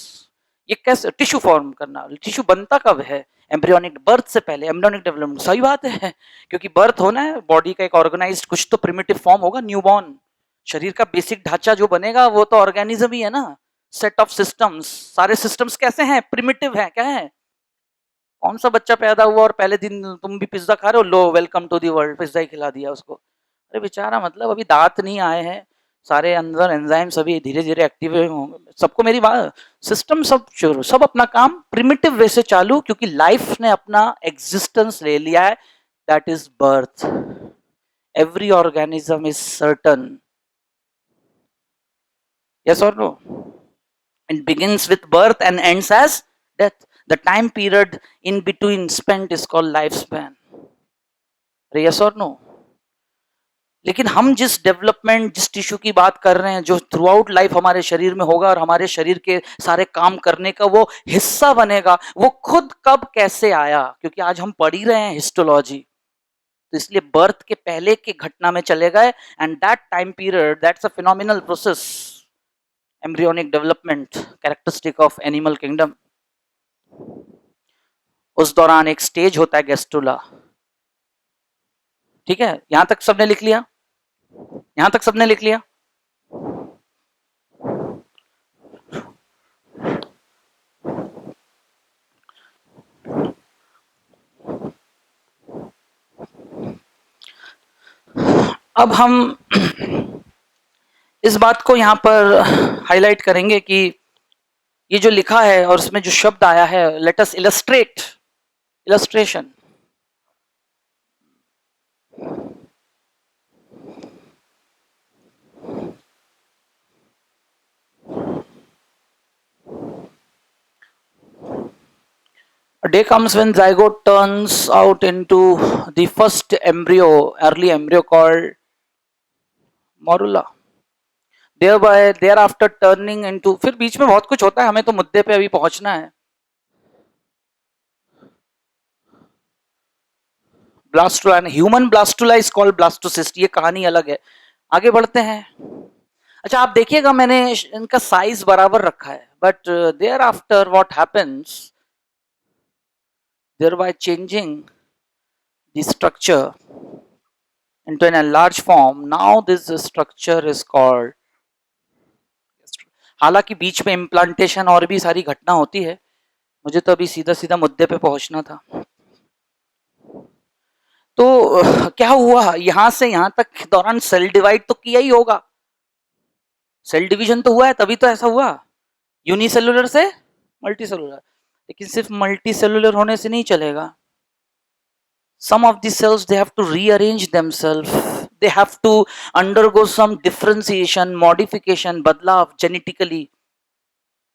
ये कैसे टिश्यू फॉर्म करना? टिश्यू बनता कब है? एम्ब्रियोनिक, बर्थ से पहले एम्ब्रियोनिक डेवलपमेंट। सही बात है, क्योंकि बर्थ होना है, बॉडी का एक ऑर्गेनाइज्ड कुछ तो प्रिमिटिव फॉर्म होगा, न्यूबॉर्न। शरीर का बेसिक ढांचा जो बनेगा वो तो ऑर्गेनिज्म ही है ना, सेट ऑफ सिस्टम्स। सारे सिस्टम्स कैसे हैं? प्रिमिटिव है। क्या है? कौन सा बच्चा पैदा हुआ और पहले दिन तुम भी पिज्जा खा रहे हो, लो welcome to the world, pizza ही खिला दिया उसको? अरे बेचारा, मतलब अभी दांत नहीं आए हैं, सारे अंदर एंजाइम सभी धीरे धीरे एक्टिव होंगे। सबको मेरी बात, सिस्टम सब शुरू, सब अपना काम प्रिमिटिव वे से चालू, क्योंकि लाइफ ने अपना एग्जिस्टेंस ले लिया है, that is birth. Every organism is certain, yes or no? It begins with birth and ends as death. The time period in between spent is called lifespan. Yes or no? लेकिन हम जिस development, जिस tissue की बात कर रहे हैं, जो थ्रू आउट लाइफ हमारे शरीर में होगा और हमारे शरीर के सारे काम करने का वो हिस्सा बनेगा, वो खुद कब कैसे आया? क्योंकि आज हम पढ़ ही रहे हैं हिस्टोलॉजी, तो इसलिए बर्थ के पहले के घटना में चले गए, and that time period, that's a phenomenal process, embryonic development, characteristic of animal kingdom. उस दौरान एक स्टेज होता है गेस्टुला। ठीक है, यहां तक सबने लिख लिया? यहां तक सबने लिख लिया? अब हम इस बात को यहां पर हाईलाइट करेंगे कि ये जो लिखा है और उसमें जो शब्द आया है, let us illustrate, illustration. A day comes when zygote turns out into the first embryo, early embryo called morula. Thereby, thereafter turning into, फिर बीच में बहुत कुछ होता है, हमें तो मुद्दे पे अभी पहुंचना है। Blastula, human blastula is called blastocyst, ये कहानी अलग है, आगे बढ़ते हैं। अच्छा आप देखिएगा, मैंने इनका साइज बराबर रखा है, but thereafter what happens, thereby changing the structure into an enlarged form. Now this structure is called. हालांकि बीच में इम्प्लांटेशन और भी सारी घटना होती है, मुझे तो अभी सीधा सीधा मुद्दे पे पहुंचना था। तो क्या हुआ, यहां से यहां तक के दौरान सेल डिवाइड तो किया ही होगा, सेल डिवीजन तो हुआ है, तभी तो ऐसा हुआ यूनिसेलुलर से मल्टीसेलुलर। लेकिन सिर्फ मल्टीसेलुलर होने से नहीं चलेगा, some of the cells they have to rearrange themselves, they have to undergo some differentiation, modification, बदलाव genetically।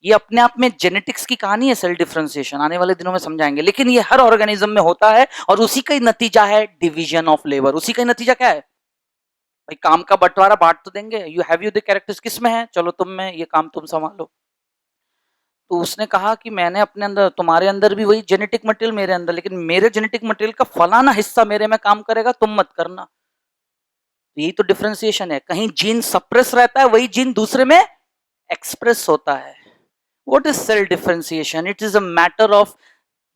ये अपने आप में जेनेटिक्स की कहानी है, सेल डिफरेंशिएशन आने वाले दिनों में समझाएंगे। लेकिन ये हर ऑर्गेनिज्म में होता है और उसी का ही नतीजा है डिवीजन ऑफ लेबर। उसी का ही नतीजा क्या है भाई, काम का बंटवारा बांट तो देंगे, you have you the characters किस में है, चलो तुम में, ये काम तुम संभालो। तो उसने कहा कि मैंने अपने अंदर, तुम्हारे अंदर भी वही जेनेटिक मटेरियल मेरे अंदर, लेकिन मेरे जेनेटिक मटेरियल का फलाना हिस्सा मेरे में काम करेगा, तुम मत करना। यही तो डिफरेंशिएशन है, कहीं जीन सप्रेस रहता है, वही जीन दूसरे में एक्सप्रेस होता है। What is cell differentiation? It is a matter of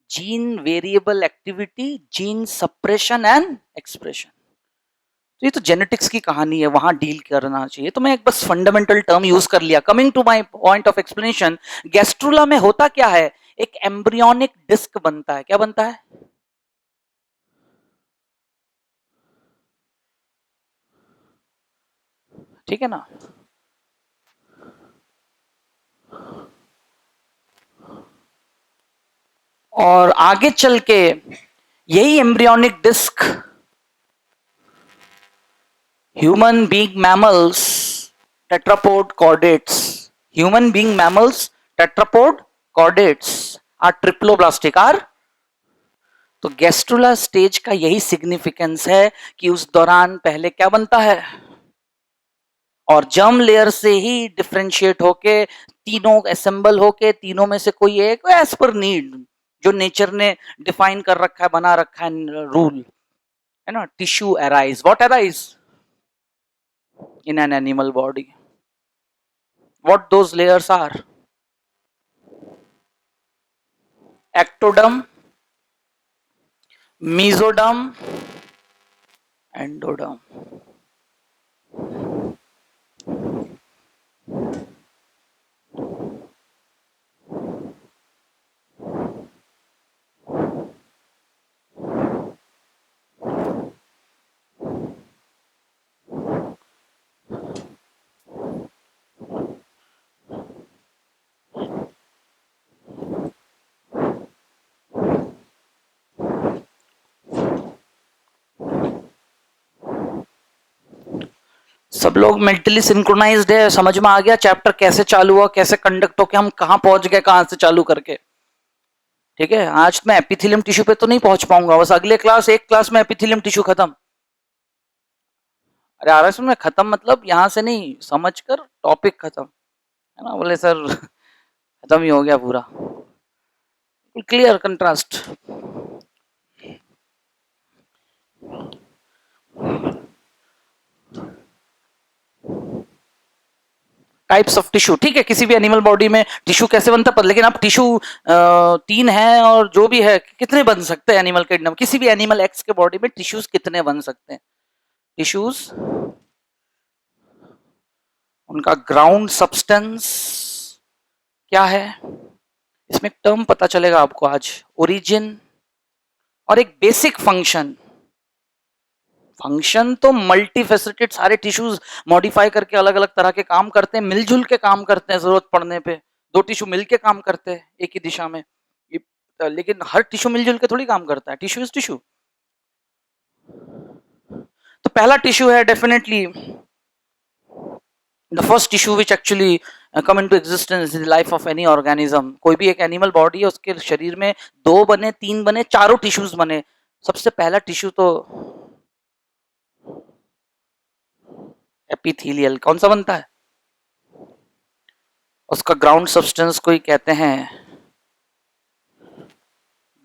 gene variable activity, gene suppression and expression. तो ये तो जेनेटिक्स की कहानी है, वहां डील करना चाहिए। तो मैं एक बस फंडामेंटल टर्म यूज कर लिया। Coming to my point of explanation, gastrula में होता क्या है, एक एम्ब्रियोनिक डिस्क बनता है। क्या बनता है? ठीक है ना? और आगे चल के यही embryonic disc human being mammals, tetrapod chordates, human being mammals, tetrapod chordates are triploblastic are. तो गैस्ट्रुला स्टेज का यही सिग्निफिकेंस है कि उस दौरान पहले क्या बनता है, और जर्म लेयर से ही डिफरेंशिएट होके तीनों असेंबल होके, तीनों में से कोई एक एज पर नीड, जो नेचर ने डिफाइन कर रखा है, बना रखा है रूल, है ना, tissue arise. What arise in an animal body? What those layers are? Ectoderm, mesoderm, endoderm. सब लोग मेंटली सिंक्रोनाइज्ड है, समझ में आ गया चैप्टर कैसे चालू हुआ, कैसे कंडक्ट होकर हम कहां पहुंच गए, कहां से चालू करके। ठीक है, आज मैं एपिथेलियम टिश्यू पे तो नहीं पहुंच पाऊंगा, बस अगले क्लास, एक क्लास में एपिथेलियम टिश्यू खत्म। अरे आर में खत्म मतलब यहां से नहीं, समझकर टॉपिक खत्म, है ना। बोले सर खत्म ही हो गया पूरा, clear contrast. Types of tissue, ठीक है, किसी भी एनिमल बॉडी में टिश्यू कैसे बनता है, लेकिन अब टिश्यू तीन है, और जो भी है कितने बन सकते हैं एनिमल के, किसी भी एनिमल एक्स के बॉडी में टिश्यूज कितने बन सकते हैं? टिश्यूज, उनका ग्राउंड सब्सटेंस क्या है, इसमें एक टर्म पता चलेगा आपको आज, ओरिजिन, और एक बेसिक फंक्शन। फंक्शन तो मल्टीफेसेटेड, सारे टिश्यूज मॉडिफाई करके अलग अलग तरह के काम करते हैं, मिलजुल के काम करते हैं, जरूरत पड़ने पे दो टिश्यू मिलके काम करते हैं एक ही दिशा में, लेकिन हर टिश्यू मिलजुल के थोड़ी काम करता है, टिश्यू इज टिश्यू। तो पहला टिश्यू है definitely the first tissue which actually come into existence in the life of any organism। कोई भी एक एनिमल बॉडी है, उसके शरीर में दो बने, तीन बने, चारों टिश्यूज बने। सबसे पहला टिश्यू तो एपिथेलियल, कौन सा बनता है, उसका ग्राउंड सब्सटेंस को ही कहते हैं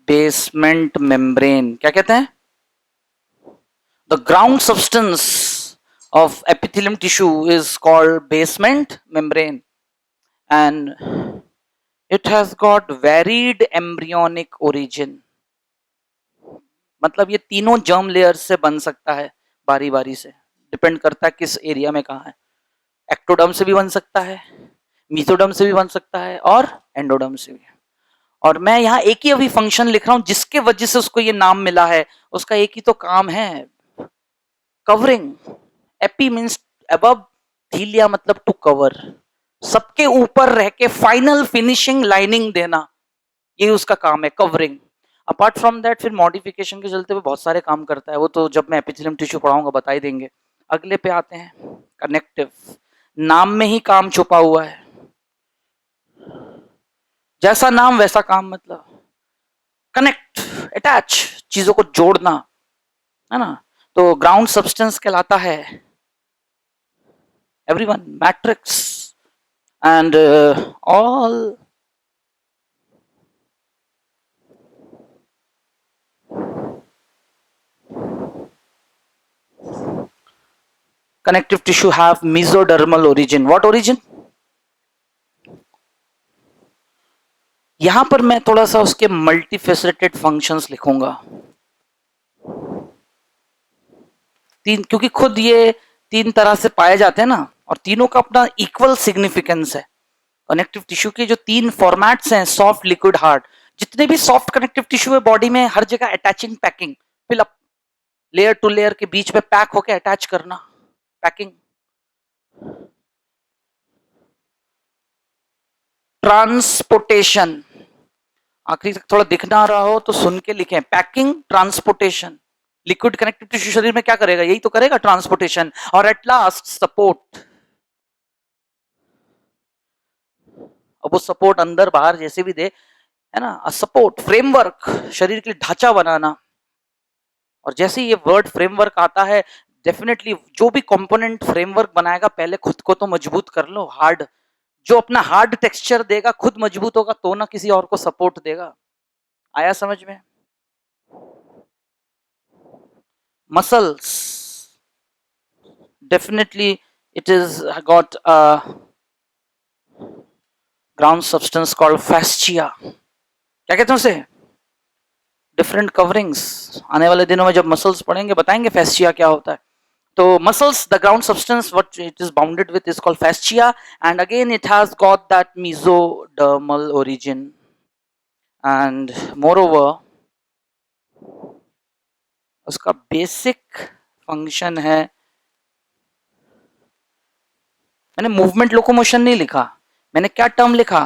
बेसमेंट मेम्ब्रेन। क्या कहते हैं? The ground substance of epithelium tissue is called basement membrane, and it has got varied embryonic origin। मतलब ये तीनों जर्म लेयर्स से बन सकता है बारी बारी से, डिपेंड करता है किस एरिया में कहाँ है। एक्टोडर्म से भी बन सकता है, मीसोडर्म से भी बन सकता है और एंडोडर्म से भी। और मैं यहाँ एक ही अभी फंक्शन लिख रहा हूं जिसके वजह से उसको ये नाम मिला है, उसका एक ही तो काम है, कवरिंग। एपी मीन्स अबव, थीलिया मतलब टू कवर, सबके ऊपर रह के फाइनल फिनिशिंग लाइनिंग देना, ये उसका काम है, कवरिंग। अपार्ट फ्रॉम दैट फिर मॉडिफिकेशन के चलते हुए बहुत सारे काम करता है, वो तो जब मैं एपिथेलियम टिश्यू पढ़ाऊंगा बता ही देंगे। अगले पे आते हैं, कनेक्टिव। नाम में ही काम छुपा हुआ है, जैसा नाम वैसा काम, मतलब कनेक्ट, अटैच, चीजों को जोड़ना, है ना। तो ग्राउंड सब्सटेंस कहलाता है everyone matrix and all connective tissue have mesodermal origin. What origin? यहां पर मैं थोड़ा सा उसके मल्टीफेसेटेड फंक्शंस लिखूंगा, तीन, क्योंकि खुद ये तीन तरह से पाए जाते हैं ना, और तीनों का अपना इक्वल सिग्निफिकेंस है। कनेक्टिव टिश्यू के जो तीन फॉर्मेट्स हैं, सॉफ्ट, लिक्विड, हार्ड, जितने भी सॉफ्ट कनेक्टिव टिश्यू है बॉडी में, हर जगह attaching, packing, fill up, layer to layer के बीच में पैक होके अटैच करना, पैकिंग। ट्रांसपोर्टेशन, आखिरी तक थोड़ा दिख ना रहा हो तो सुन के लिखें, packing, transportation. Liquid connective tissue शरीर में क्या करेगा, यही तो करेगा, ट्रांसपोर्टेशन। और एट लास्ट सपोर्ट, अब वो सपोर्ट अंदर बाहर जैसे भी दे, है ना, सपोर्ट, फ्रेमवर्क, शरीर के लिए ढांचा बनाना। और जैसे ये वर्ड फ्रेमवर्क आता है, डेफिनेटली जो भी कंपोनेंट फ्रेमवर्क बनाएगा पहले खुद को तो मजबूत कर लो, हार्ड, जो अपना हार्ड टेक्सचर देगा खुद मजबूत होगा तो ना किसी और को सपोर्ट देगा। आया समझ में? Muscles, definitely it is got a ground substance called fascia. क्या कहते हैं उसे? Different coverings. आने वाले दिनों में जब मसल्स पढ़ेंगे बताएंगे fascia क्या होता है। तो muscles, the ground substance what it is bounded with is called fascia, and again it has got that mesodermal origin, and moreover उसका बेसिक फंक्शन है, मैंने मूवमेंट लोकोमोशन नहीं लिखा, मैंने क्या टर्म लिखा,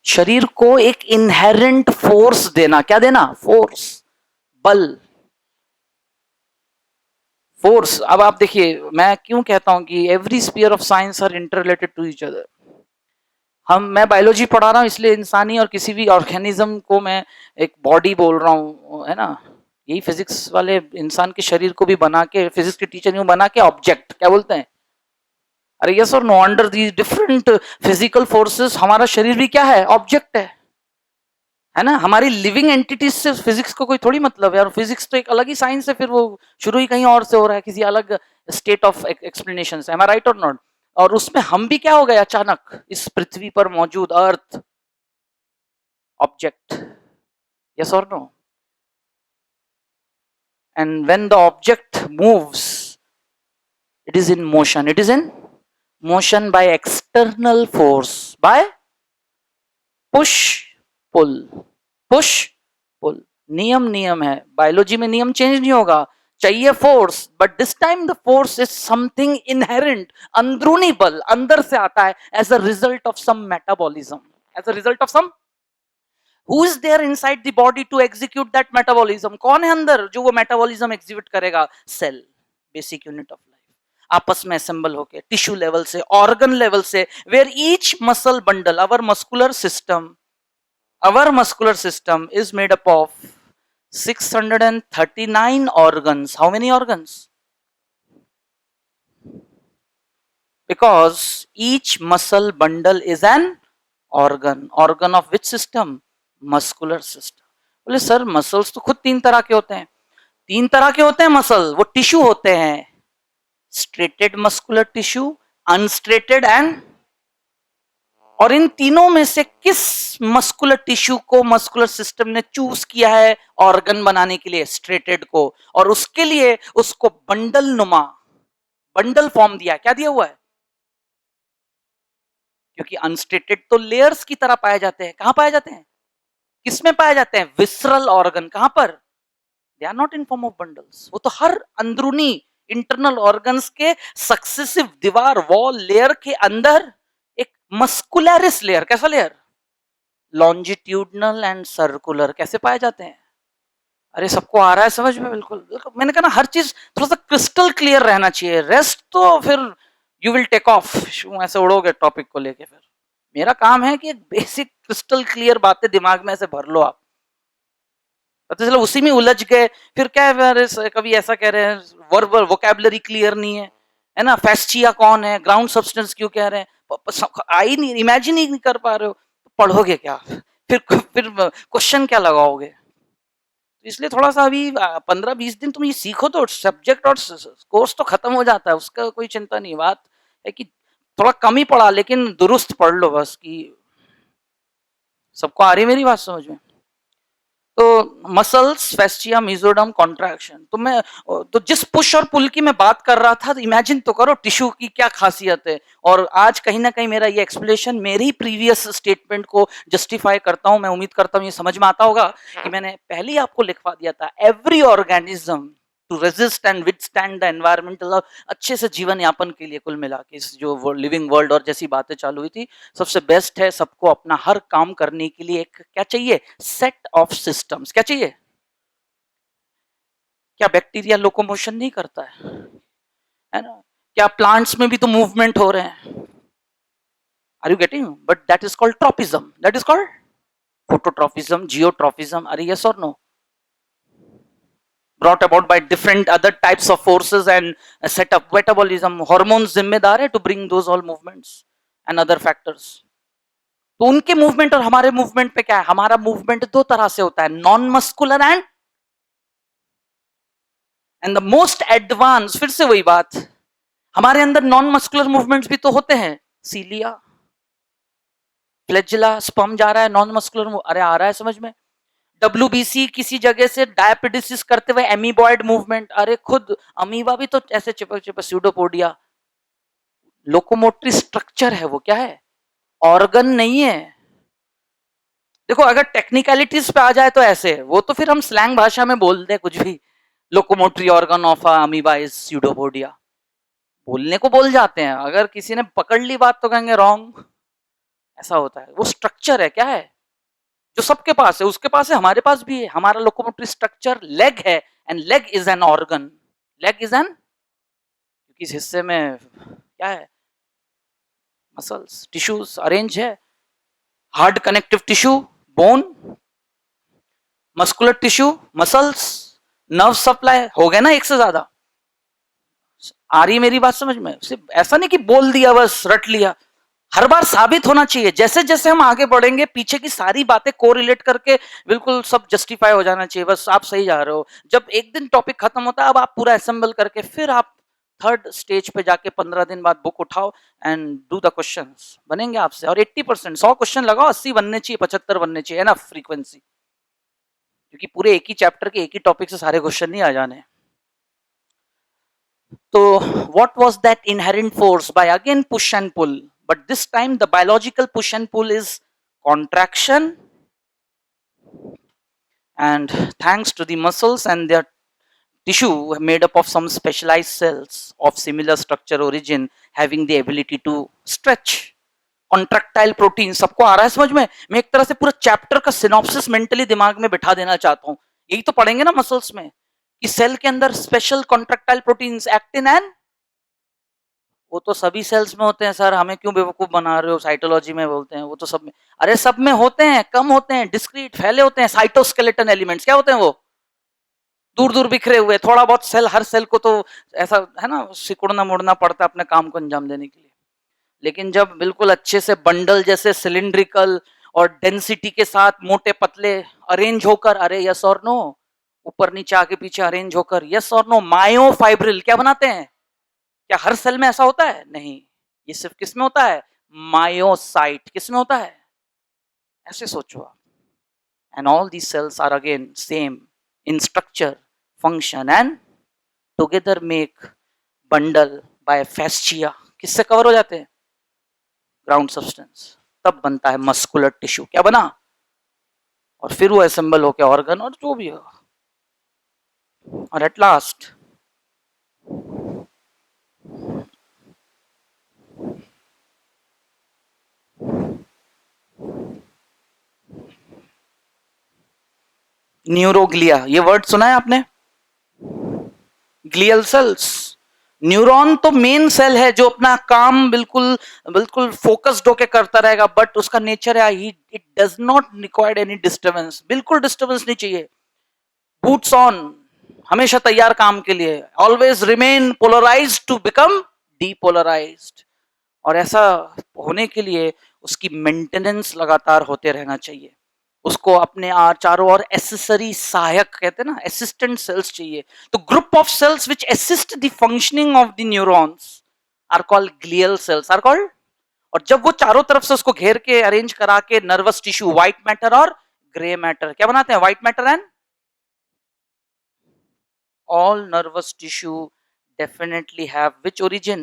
शरीर को एक इनहेरेंट फोर्स देना। क्या देना? फोर्स, बल, फोर्स। अब आप देखिए, मैं क्यों कहता हूं कि every sphere of science are inter related to each other. मैं बायोलॉजी पढ़ा रहा हूं इसलिए इंसानी और किसी भी ऑर्गेनिज्म को मैं एक बॉडी बोल रहा हूं, है ना। यही फिजिक्स वाले इंसान के शरीर को भी बना के, फिजिक्स के टीचर यूं बना के ऑब्जेक्ट क्या बोलते हैं? अरे यस और no, under the different physical forces हमारा शरीर भी क्या है? ऑब्जेक्ट है ना। हमारी लिविंग एंटिटीज से फिजिक्स को कोई थोड़ी मतलब है, और फिजिक्स तो एक अलग ही साइंस है, फिर वो शुरू ही कहीं और से हो रहा है, किसी अलग स्टेट ऑफ एक्सप्लेनेशन से। एम आई राइट और नॉट? और उसमें हम भी क्या हो गए अचानक, इस पृथ्वी पर मौजूद अर्थ, ऑब्जेक्ट, यस और no. And when the object moves, it is in motion, it is in motion by external force, by push pull, push pull। नियम है, बायोलॉजी में नियम चेंज नहीं होगा, चाहिए force, but this time the force is something inherent, अंदरूनी बल, अंदर से आता है, as a result of some metabolism, as a result of some, who is there inside the body to execute that metabolism. कौन है अंदर जो वो मेटाबॉलिज्म एग्जीक्यूट करेगा? Cell, basic unit of life, आपस में असेंबल होके, टिश्यू लेवल से, ऑर्गन लेवल से, where each muscle bundle, our muscular system, our muscular system is made up of 639 organs. How many organs? Because each muscle bundle is an organ. Organ of which system? Muscular system. बोले sir muscles तो खुद तीन तरह के होते हैं। तीन तरह के होते हैं मसल, वो टिश्यू होते हैं, striated muscular tissue, unstriated and और इन तीनों में से किस मस्कुलर टिश्यू को मस्कुलर सिस्टम ने चूज किया है ऑर्गन बनाने के लिए, स्ट्रेटेड को, और उसके लिए उसको बंडल नुमा, बंडल फॉर्म दिया। क्या दिया हुआ है? क्योंकि अनस्टेटेड तो लेयर्स की तरह पाए जाते हैं। कहां पाए जाते हैं? किसमें पाए जाते हैं? Visceral organ. कहां पर? They are not in form of bundles. वो तो हर अंदरूनी इंटरनल ऑर्गन्स के सक्सेसिव दीवार, वॉल लेयर के अंदर एक मस्कुलरिस लेयर। कैसा लेयर? Longitudinal and circular. कैसे पाए जाते हैं? अरे सबको आ रहा है समझ में? बिल्कुल बिल्कुल। मैंने कहा ना, हर चीज थोड़ा सा क्रिस्टल क्लियर रहना चाहिए, रेस्ट तो फिर यू विल टेक ऑफ, ऐसे उड़ोगे टॉपिक को लेके। फिर मेरा काम है कि एक बेसिक क्रिस्टल क्लियर बातें दिमाग में ऐसे भर लो आप। पता चला उसी में उलझ गए, फिर क्या है, कभी ऐसा कह रहे हैं वर्बल वोकैबुलरी क्लियर नहीं है ना, फेस्चिया कौन है, ग्राउंड सब्सटेंस क्यों कह रहे हैं, आई नहीं, इमेजिन ही नहीं कर पा रहे हो, तो पढ़ोगे क्या? फिर क्वेश्चन क्या लगाओगे? इसलिए थोड़ा सा अभी 15-20 दिन तुम ये सीखो तो सब्जेक्ट और कोर्स तो खत्म हो जाता है, उसका कोई चिंता नहीं। बात है कि थोड़ा कम ही पढ़ा लेकिन दुरुस्त पढ़ लो बस। कि सबको आ रही मेरी बात समझ में? तो मसल्स, फेस्चिया, मेसोडर्म, कॉन्ट्रैक्शन। तो जिस पुश और पुल की मैं बात कर रहा था, तो इमेजिन तो करो टिश्यू की क्या खासियत है। और आज कहीं ना कहीं मेरा ये एक्सप्लेनेशन मेरी प्रीवियस स्टेटमेंट को जस्टिफाई करता हूं। मैं उम्मीद करता हूं ये समझ में आता होगा कि मैंने पहले ही आपको लिखवा दिया था, every organism to resist and withstand the environmental, अच्छे से जीवन यापन के लिए, कुल मिला के इस जो लिविंग वर्ल्ड और जैसी बातें चालू हुई थी, सबसे बेस्ट है सबको अपना हर काम करने के लिए एक क्या चाहिए? Set of systems. क्या चाहिए? क्या बैक्टीरिया लोकोमोशन नहीं करता है ना? क्या प्लांट्स में भी तो मूवमेंट हो रहे हैं? Are you getting? But that is called tropism, that is called phototropism, geotropism. अरे यस और no? brought about by different other types of forces and a set of metabolism, hormones जिम्मेदार है to bring those all movements and other factors। तो उनके movement और हमारे movement पे क्या है? हमारा मूवमेंट दो तरह से होता है, non muscular and the most advance. फिर से वही बात, हमारे अंदर नॉन मस्कुलर मूवमेंट्स भी तो होते हैं। सीलिया, फ्लैजिला, स्पर्म जा रहा है, नॉन मस्कुलर। अरे आ रहा है समझ में? WBC किसी जगह से डायपिडिसिस करते हुए एमीबॉइड मूवमेंट। अरे खुद अमीबा भी तो ऐसे चिपक चिपक, स्यूडोपोडिया। लोकोमोटरी स्ट्रक्चर है वो, क्या है? ऑर्गन नहीं है। देखो अगर टेक्निकलिटीज पे आ जाए तो ऐसे, वो तो फिर हम स्लैंग भाषा में बोल दे कुछ भी, locomotory organ of amoeba is pseudopodia, बोलने को बोल जाते हैं। अगर किसी ने पकड़ ली बात तो कहेंगे रॉन्ग। ऐसा होता है, वो स्ट्रक्चर है। क्या है? जो सबके पास है, उसके पास है, हमारे पास भी है। हमारा लोकोमोटरी स्ट्रक्चर लेग है, and leg is an organ. Leg is an, किस हिस्से में क्या है? मसल्स, टिश्यूज अरेंज है, hard connective tissue, bone, muscular tissue, muscles, nerve supply. हो गए ना एक से ज्यादा? आ रही मेरी बात समझ में? सिर्फ ऐसा नहीं कि बोल दिया बस रट लिया, हर बार साबित होना चाहिए। जैसे जैसे हम आगे बढ़ेंगे पीछे की सारी बातें कोरिलेट करके बिल्कुल सब जस्टिफाई हो जाना चाहिए, बस आप सही जा रहे हो। जब एक दिन टॉपिक खत्म होता है, अब आप पूरा असेंबल करके फिर आप थर्ड स्टेज पे जाके 15 दिन बाद बुक उठाओ एंड डू द क्वेश्चंस, बनेंगे आपसे। और 80%, 100 क्वेश्चन लगाओ, 80 बनने चाहिए, 75 बनने चाहिए, ना फ्रीक्वेंसी। क्योंकि पूरे एक ही चैप्टर के एक ही टॉपिक से सारे क्वेश्चन नहीं आ जाने। तो what was that inherent force? By again push and pull, but this time the biological push and pull is contraction, and thanks to the muscles and their tissue made up of some specialized cells of similar structure origin having the ability to stretch, contractile protein. सबको आ रहा है समझ में? मैं एक तरह से पूरा चैप्टर का सिनॉप्सिस मेंटली दिमाग में बिठा देना चाहता हूं। यही तो पढ़ेंगे ना मसल्स में, कि सेल के अंदर special contractile proteins, actin and, वो तो सभी सेल्स में होते हैं सर, हमें क्यों बेवकूफ बना रहे हो? साइटोलॉजी में बोलते हैं वो तो सब में। अरे सब में होते हैं, कम होते हैं, डिस्क्रीट फैले होते हैं, साइटोस्केलेटन एलिमेंट्स। क्या होते हैं वो? दूर दूर बिखरे हुए, थोड़ा बहुत सेल, हर सेल को तो ऐसा है ना, सिकुड़ना मुड़ना पड़ता है अपने काम को अंजाम देने के लिए। लेकिन जब बिल्कुल अच्छे से बंडल जैसे सिलिंड्रिकल और डेंसिटी के साथ मोटे पतले अरेंज होकर, अरे यस और नो, ऊपर नीचे आगे पीछे अरेंज होकर, यस और नो, मायोफाइब्रिल क्या बनाते हैं? क्या हर सेल में ऐसा होता है? नहीं, ये सिर्फ किस में होता है? मायोसाइट किसमें होता है, ऐसे सोचो आप। And all these cells are again same in structure, function and together make bundle by fascia, किससे कवर हो जाते हैं, ग्राउंड सब्सटेंस, तब बनता है मस्कुलर टिश्यू, क्या बना, और फिर वो असेंबल होकर ऑर्गन और जो भी हो, और एट लास्ट न्यूरोग्लिया, ये वर्ड सुना है आपने, ग्लियल सेल्स। न्यूरॉन तो मेन सेल है जो अपना काम बिल्कुल बिल्कुल फोकस्ड होके करता रहेगा, बट उसका नेचर है it does not required any disturbance, बिल्कुल डिस्टर्बेंस नहीं चाहिए, बूट्स ऑन, हमेशा तैयार काम के लिए, always remain polarized to become depolarized, और ऐसा होने के लिए उसकी मेंटेनेंस लगातार होते रहना चाहिए, उसको अपने चारों ओर एसेसरी सहायक कहते हैं ना, असिस्टेंट सेल्स चाहिए। तो group of cells which assist the functioning of the neurons are called glial cells are called, और जब वो चारों तरफ से उसको घेर के अरेंज करा के नर्वस टिश्यू व्हाइट मैटर और ग्रे मैटर क्या बनाते हैं, white matter and all nervous tissue definitely have which origin,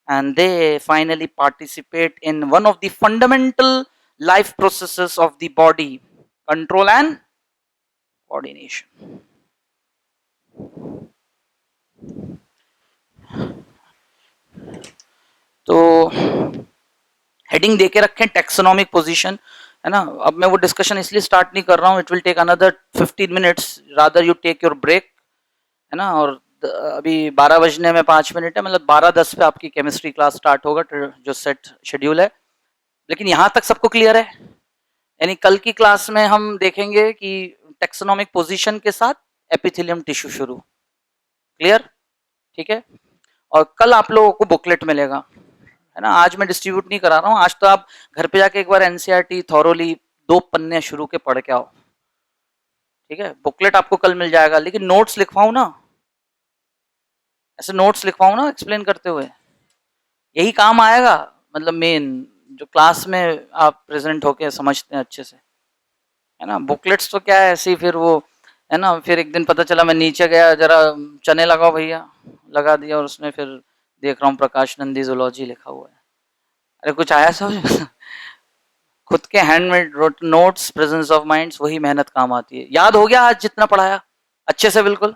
and they finally participate in one of the fundamental life processes of the body, control and coordination. तो heading देके रखें taxonomic position, है ना। अब मैं वो डिस्कशन इसलिए start नहीं कर रहा हूँ, it will take another 15 minutes, rather you take your break, है ना। और अभी 12 बजने में 5 मिनट है, मतलब 12:10 पे आपकी केमिस्ट्री क्लास स्टार्ट होगा, जो सेट शेड्यूल है। लेकिन यहाँ तक सबको क्लियर है, यानी कल की क्लास में हम देखेंगे कि टेक्सोनॉमिक पोजीशन के साथ एपिथेलियम टिश्यू शुरू, क्लियर, ठीक है। और कल आप लोगों को बुकलेट मिलेगा, है ना, आज मैं डिस्ट्रीब्यूट नहीं करा रहा हूँ, आज तो आप घर पे जाके एक बार एनसीईआरटी थॉरोली 2 पन्ने शुरू के पढ़ के आओ, ठीक है। बुकलेट आपको कल मिल जाएगा, लेकिन नोट्स लिखवाऊं ना, ऐसे नोट्स लिखवाऊं ना एक्सप्लेन करते हुए, यही काम आएगा, मतलब मेन जो क्लास में आप प्रेजेंट होके समझते हैं अच्छे से, है ना। बुकलेट्स तो क्या है ऐसे ही, फिर वो है ना, फिर एक दिन पता चला मैं नीचे गया, जरा चने लगाओ भैया, लगा दिया, और उसमें फिर देख रहा हूँ प्रकाश नंदी जूलॉजी लिखा हुआ है, अरे कुछ आया समझ खुद के handmade notes, presence of minds, वही मेहनत काम आती है। याद हो गया आज जितना पढ़ाया अच्छे से, बिल्कुल